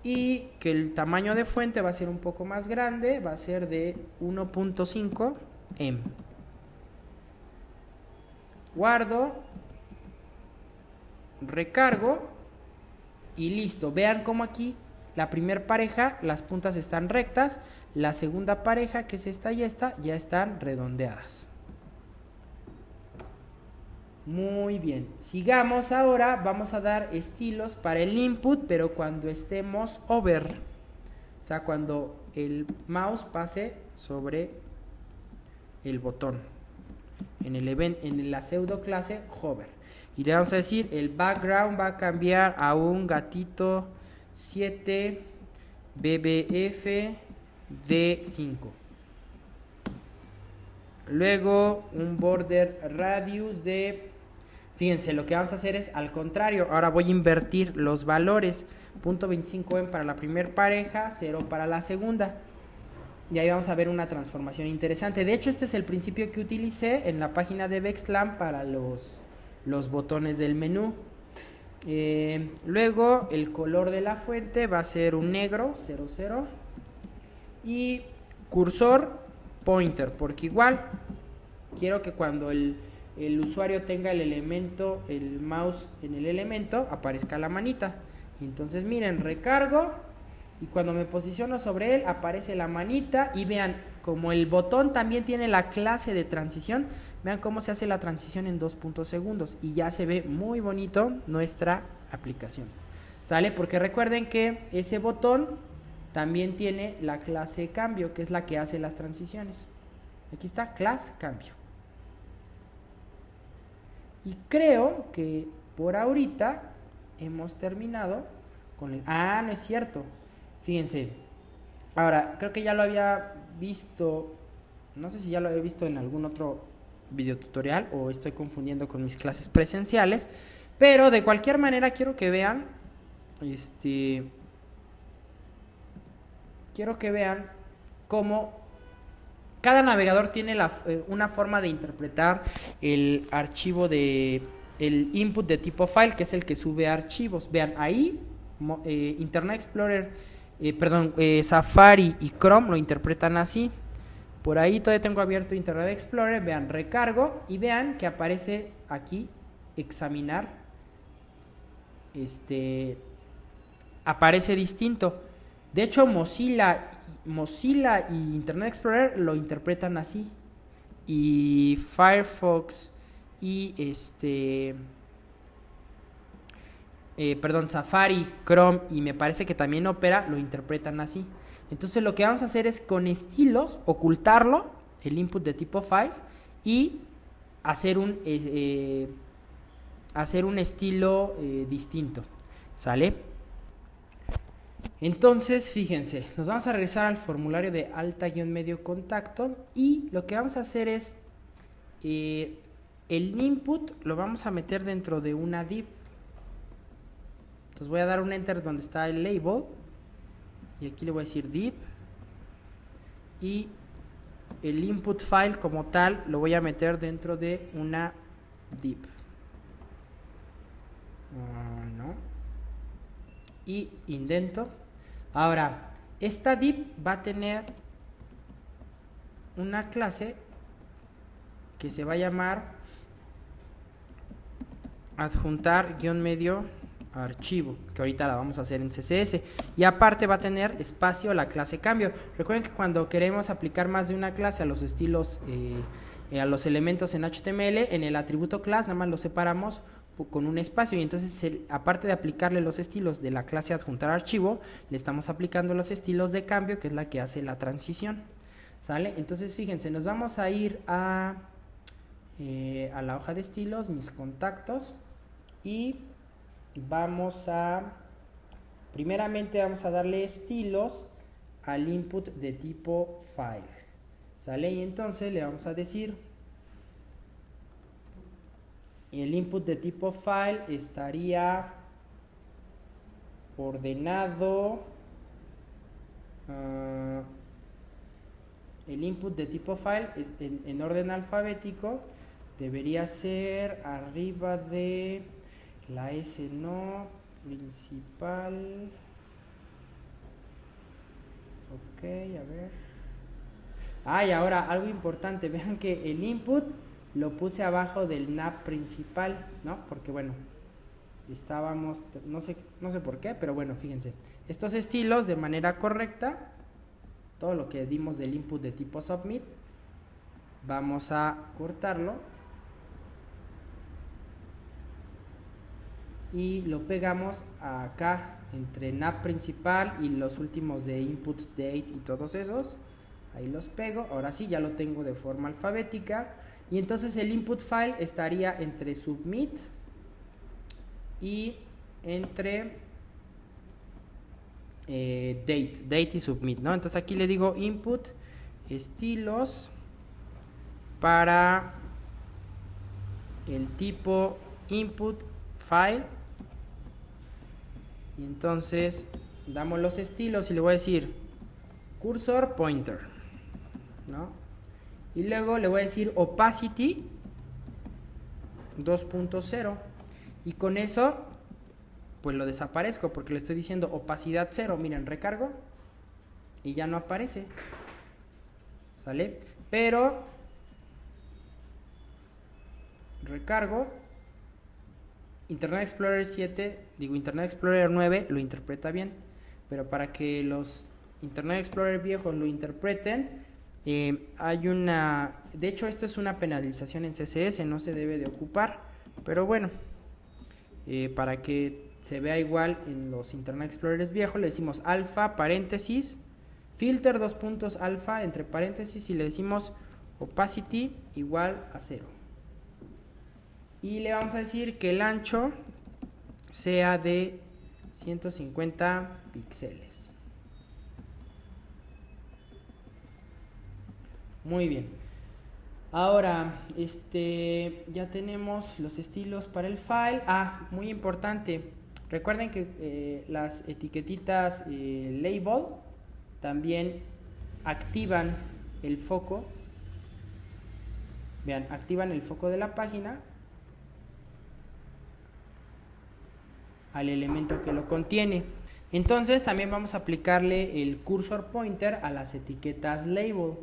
y que el tamaño de fuente va a ser un poco más grande, va a ser de 1.5 em. Guardo, recargo y listo. Vean cómo aquí la primera pareja, las puntas están rectas, la segunda pareja, que es esta y esta, ya están redondeadas. Muy bien, sigamos ahora. Vamos a dar estilos para el input, pero cuando estemos over, o sea, cuando el mouse pase sobre el botón en la pseudo clase hover. Y le vamos a decir, el background va a cambiar a un gatito 7 BBF D5. Luego un border radius de... Fíjense, lo que vamos a hacer es al contrario. Ahora voy a invertir los valores. 0.25em para la primera pareja, 0 para la segunda. Y ahí vamos a ver una transformación interesante. De hecho, este es el principio que utilicé en la página de Vexlan para los botones del menú. Luego el color de la fuente va a ser un negro 00 y cursor pointer, porque igual quiero que cuando el usuario tenga el mouse en el elemento, aparezca la manita. Entonces miren, recargo y cuando me posiciono sobre él aparece la manita. Y vean, como el botón también tiene la clase de transición, vean cómo se hace la transición en 2 segundos y ya se ve muy bonito nuestra aplicación. ¿Sale? Porque recuerden que ese botón también tiene la clase cambio, que es la que hace las transiciones. Aquí está, class cambio. Y creo que por ahorita hemos terminado con el... Ah, no es cierto. Fíjense. Ahora, creo que ya lo había visto, no sé si ya lo había visto en algún otro video tutorial o estoy confundiendo con mis clases presenciales, pero de cualquier manera quiero que vean, quiero que vean cómo cada navegador tiene una forma de interpretar el archivo el input de tipo file, que es el que sube archivos. Vean, ahí Internet Explorer, Safari y Chrome lo interpretan así. Por ahí todavía tengo abierto Internet Explorer, vean, recargo y vean que aparece aquí examinar, aparece distinto. De hecho, Mozilla y Internet Explorer lo interpretan así. Y Firefox y Safari, Chrome y me parece que también Opera lo interpretan así. Entonces lo que vamos a hacer es con estilos ocultarlo, el input de tipo file, y hacer un estilo distinto. ¿Sale? Entonces, fíjense, nos vamos a regresar al formulario de alta-medio contacto y lo que vamos a hacer es el input lo vamos a meter dentro de una div. Entonces voy a dar un enter donde está el label y aquí le voy a decir div y el input file como tal lo voy a meter dentro de una div. No. Y indento. Ahora, esta div va a tener una clase que se va a llamar adjuntar-medio archivo, que ahorita la vamos a hacer en CSS, y aparte va a tener espacio la clase cambio. Recuerden que cuando queremos aplicar más de una clase a los estilos, a los elementos en HTML, en el atributo class nada más lo separamos con un espacio y entonces aparte de aplicarle los estilos de la clase adjuntar archivo, le estamos aplicando los estilos de cambio, que es la que hace la transición. ¿Sale? Entonces fíjense, nos vamos a ir a la hoja de estilos, mis contactos, y primeramente vamos a darle estilos al input de tipo file. ¿Sale? Y entonces le vamos a decir, el input de tipo file estaría ordenado, el input de tipo file en orden alfabético debería ser arriba de la S, no, principal. Ok, a ver. Y ahora algo importante, vean que el input lo puse abajo del nav principal, ¿no? Porque bueno, estábamos, no sé por qué, pero bueno, fíjense. Estos estilos de manera correcta, todo lo que dimos del input de tipo submit, vamos a cortarlo y lo pegamos acá entre nav principal y los últimos de input date y todos esos. Ahí los pego, ahora sí ya lo tengo de forma alfabética. Y entonces el input file estaría entre submit y entre date y submit, ¿no? Entonces aquí le digo input estilos para el tipo input file. Y entonces damos los estilos y le voy a decir cursor pointer, ¿no? Y luego le voy a decir opacity 2.0 y con eso pues lo desaparezco porque le estoy diciendo opacidad 0. Miren, recargo y ya no aparece. ¿Sale? Pero recargo, Internet Explorer 9 lo interpreta bien, pero para que los Internet Explorer viejos lo interpreten, hay una, de hecho esto es una penalización en CSS, no se debe de ocupar, pero bueno, para que se vea igual en los Internet Explorers viejos, le decimos alfa, paréntesis, filter 2 puntos alfa, entre paréntesis, y le decimos opacity igual a 0. y le vamos a decir que el ancho sea de 150 píxeles. Muy bien. Ahora, ya tenemos los estilos para el file. Muy importante. Recuerden que las etiquetitas label también activan el foco. Vean, activan el foco de la página al elemento que lo contiene. Entonces también vamos a aplicarle el cursor pointer a las etiquetas label.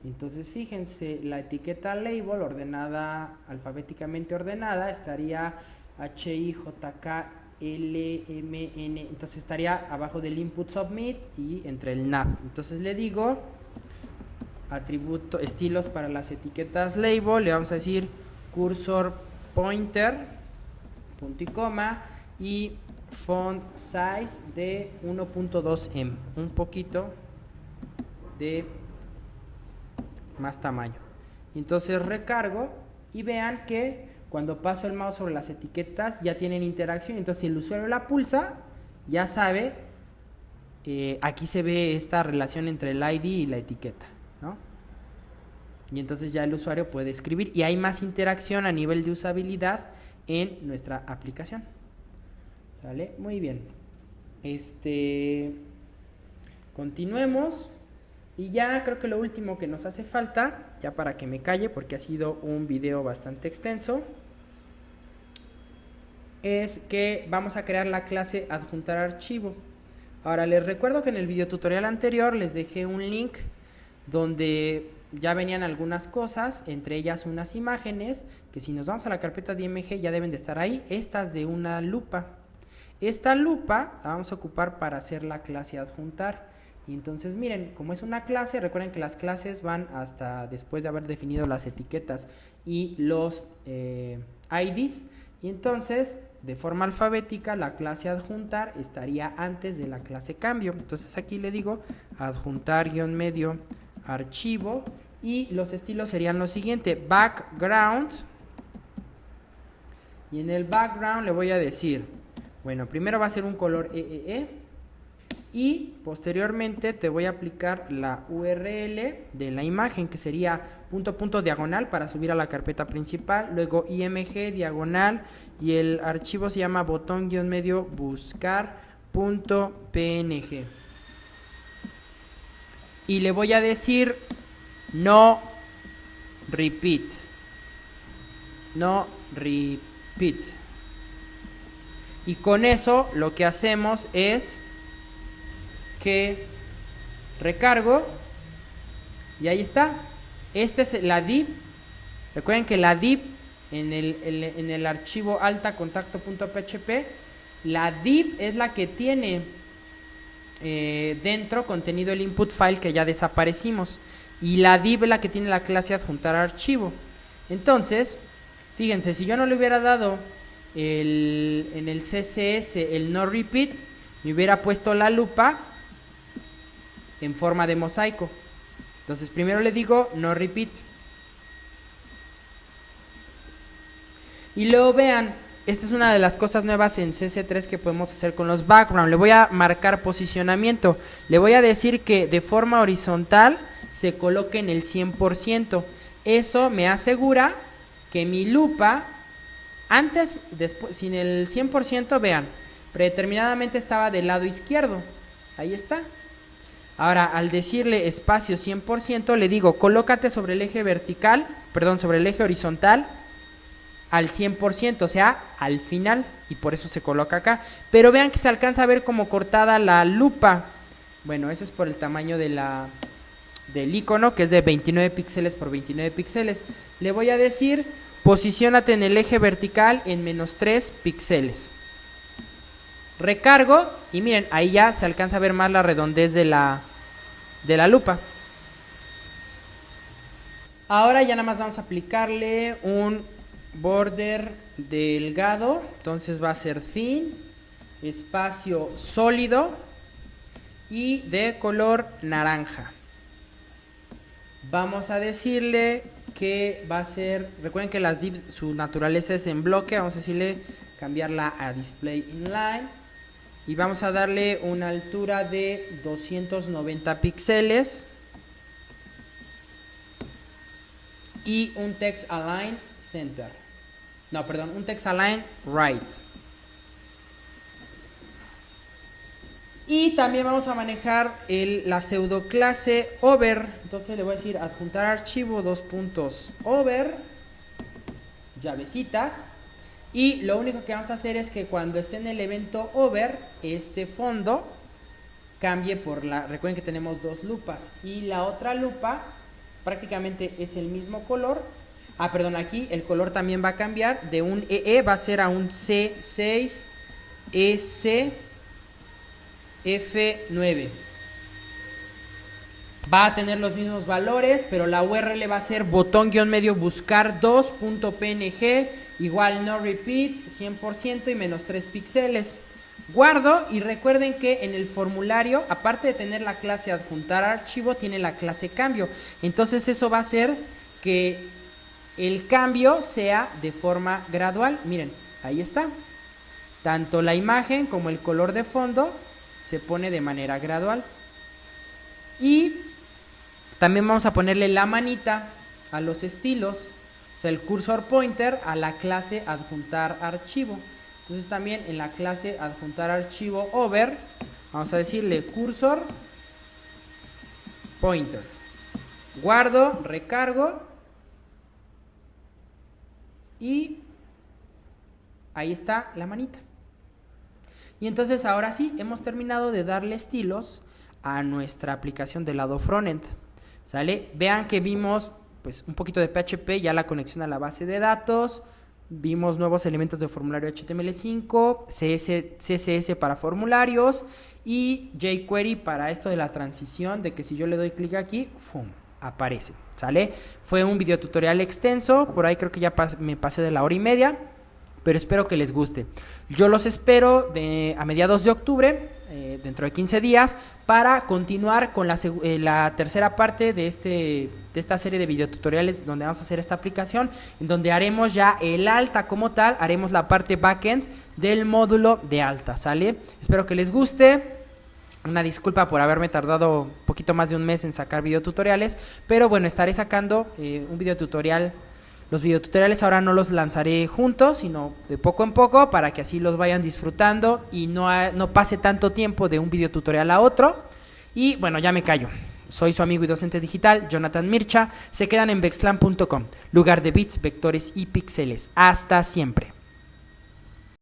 Entonces fíjense, la etiqueta label ordenada, alfabéticamente ordenada, estaría HIJKLMN. Entonces estaría abajo del input submit y entre el nav. Entonces le digo atributo estilos para las etiquetas label, le vamos a decir cursor pointer, punto y coma, y font size de 1.2M, un poquito de más tamaño. Entonces recargo y vean que cuando paso el mouse sobre las etiquetas ya tienen interacción. Entonces si el usuario la pulsa, ya sabe, aquí se ve esta relación entre el ID y la etiqueta, ¿no? Y entonces ya el usuario puede escribir y hay más interacción a nivel de usabilidad en nuestra aplicación. ¿Sale? Muy bien. Continuemos. Y ya creo que lo último que nos hace falta, ya para que me calle porque ha sido un video bastante extenso, es que vamos a crear la clase adjuntar archivo. Ahora les recuerdo que en el video tutorial anterior les dejé un link donde ya venían algunas cosas, entre ellas unas imágenes, que si nos vamos a la carpeta de IMG ya deben de estar ahí, estas de una lupa. Esta lupa la vamos a ocupar para hacer la clase adjuntar. Y entonces miren, como es una clase, recuerden que las clases van hasta después de haber definido las etiquetas y los IDs. Y entonces, de forma alfabética, la clase adjuntar estaría antes de la clase cambio. Entonces aquí le digo adjuntar-medio archivo y los estilos serían los siguientes: background, y en el background le voy a decir, bueno, primero va a ser un color EEE y posteriormente te voy a aplicar la URL de la imagen, que sería // para subir a la carpeta principal, luego img diagonal y el archivo se llama botón-medio buscar.png y le voy a decir no repeat, y con eso lo que hacemos es que recargo y ahí está. Esta es la div. Recuerden que la div en el archivo alta contacto.php, la div es la que tiene dentro contenido el input file que ya desaparecimos, y la div es la que tiene la clase adjuntar archivo. Entonces fíjense, si yo no le hubiera dado en el CSS el no repeat, me hubiera puesto la lupa en forma de mosaico. Entonces primero le digo no repeat y luego vean, esta es una de las cosas nuevas en CS3 que podemos hacer con los background. Le voy a marcar posicionamiento, le voy a decir que de forma horizontal se coloque en el 100%. Eso me asegura que mi lupa antes, después, sin el 100%, vean, predeterminadamente estaba del lado izquierdo. Ahí está. Ahora, al decirle espacio 100%, le digo, colócate sobre el eje vertical, perdón, sobre el eje horizontal al 100%, o sea, al final, y por eso se coloca acá. Pero vean que se alcanza a ver como cortada la lupa. Bueno, eso es por el tamaño del icono, que es de 29 píxeles por 29 píxeles. Le voy a decir, posiciónate en el eje vertical en -3 píxeles. Recargo y miren, ahí ya se alcanza a ver más la redondez de la lupa. Ahora ya nada más vamos a aplicarle un border delgado. Entonces va a ser thin, espacio sólido y de color naranja. Vamos a decirle que va a ser, recuerden que las divs, su naturaleza es en bloque, vamos a decirle cambiarla a display inline y vamos a darle una altura de 290 píxeles y un text align center, no, perdón, un text align right. Y también vamos a manejar la pseudo clase over. Entonces le voy a decir adjuntar archivo, dos puntos over, llavecitas. Y lo único que vamos a hacer es que cuando esté en el evento over, este fondo cambie por la... Recuerden que tenemos dos lupas. Y la otra lupa prácticamente es el mismo color. Ah, perdón, aquí el color también va a cambiar. De un EE va a ser a un C6 EC F9. Va a tener los mismos valores, pero la URL va a ser botón-medio buscar 2.png igual no repeat 100% y menos 3 píxeles. Guardo y recuerden que en el formulario, aparte de tener la clase adjuntar archivo, tiene la clase cambio. Entonces eso va a hacer que el cambio sea de forma gradual. Miren, ahí está. Tanto la imagen como el color de fondo se pone de manera gradual. Y también vamos a ponerle la manita a los estilos, o sea, el cursor pointer a la clase adjuntar archivo. Entonces también en la clase adjuntar archivo over vamos a decirle cursor pointer. Guardo, recargo y ahí está la manita. Y entonces ahora sí, hemos terminado de darle estilos a nuestra aplicación del lado frontend. ¿Sale? Vean que vimos pues un poquito de PHP, ya la conexión a la base de datos, vimos nuevos elementos de formulario HTML5, CSS para formularios y jQuery para esto de la transición, de que si yo le doy clic aquí, ¡fum!, aparece. ¿Sale? Fue un video tutorial extenso, por ahí creo que ya me pasé de la hora y media, pero espero que les guste. Yo los espero a mediados de octubre, dentro de 15 días, para continuar con la tercera parte de esta serie de videotutoriales donde vamos a hacer esta aplicación, en donde haremos ya el alta como tal, haremos la parte backend del módulo de alta, ¿sale? Espero que les guste. Una disculpa por haberme tardado un poquito más de un mes en sacar videotutoriales, pero bueno, estaré sacando un videotutorial. Los videotutoriales ahora no los lanzaré juntos, sino de poco en poco, para que así los vayan disfrutando y no pase tanto tiempo de un videotutorial a otro. Y bueno, ya me callo. Soy su amigo y docente digital, Jonathan Mircha. Se quedan en vexlan.com, lugar de bits, vectores y píxeles. Hasta siempre.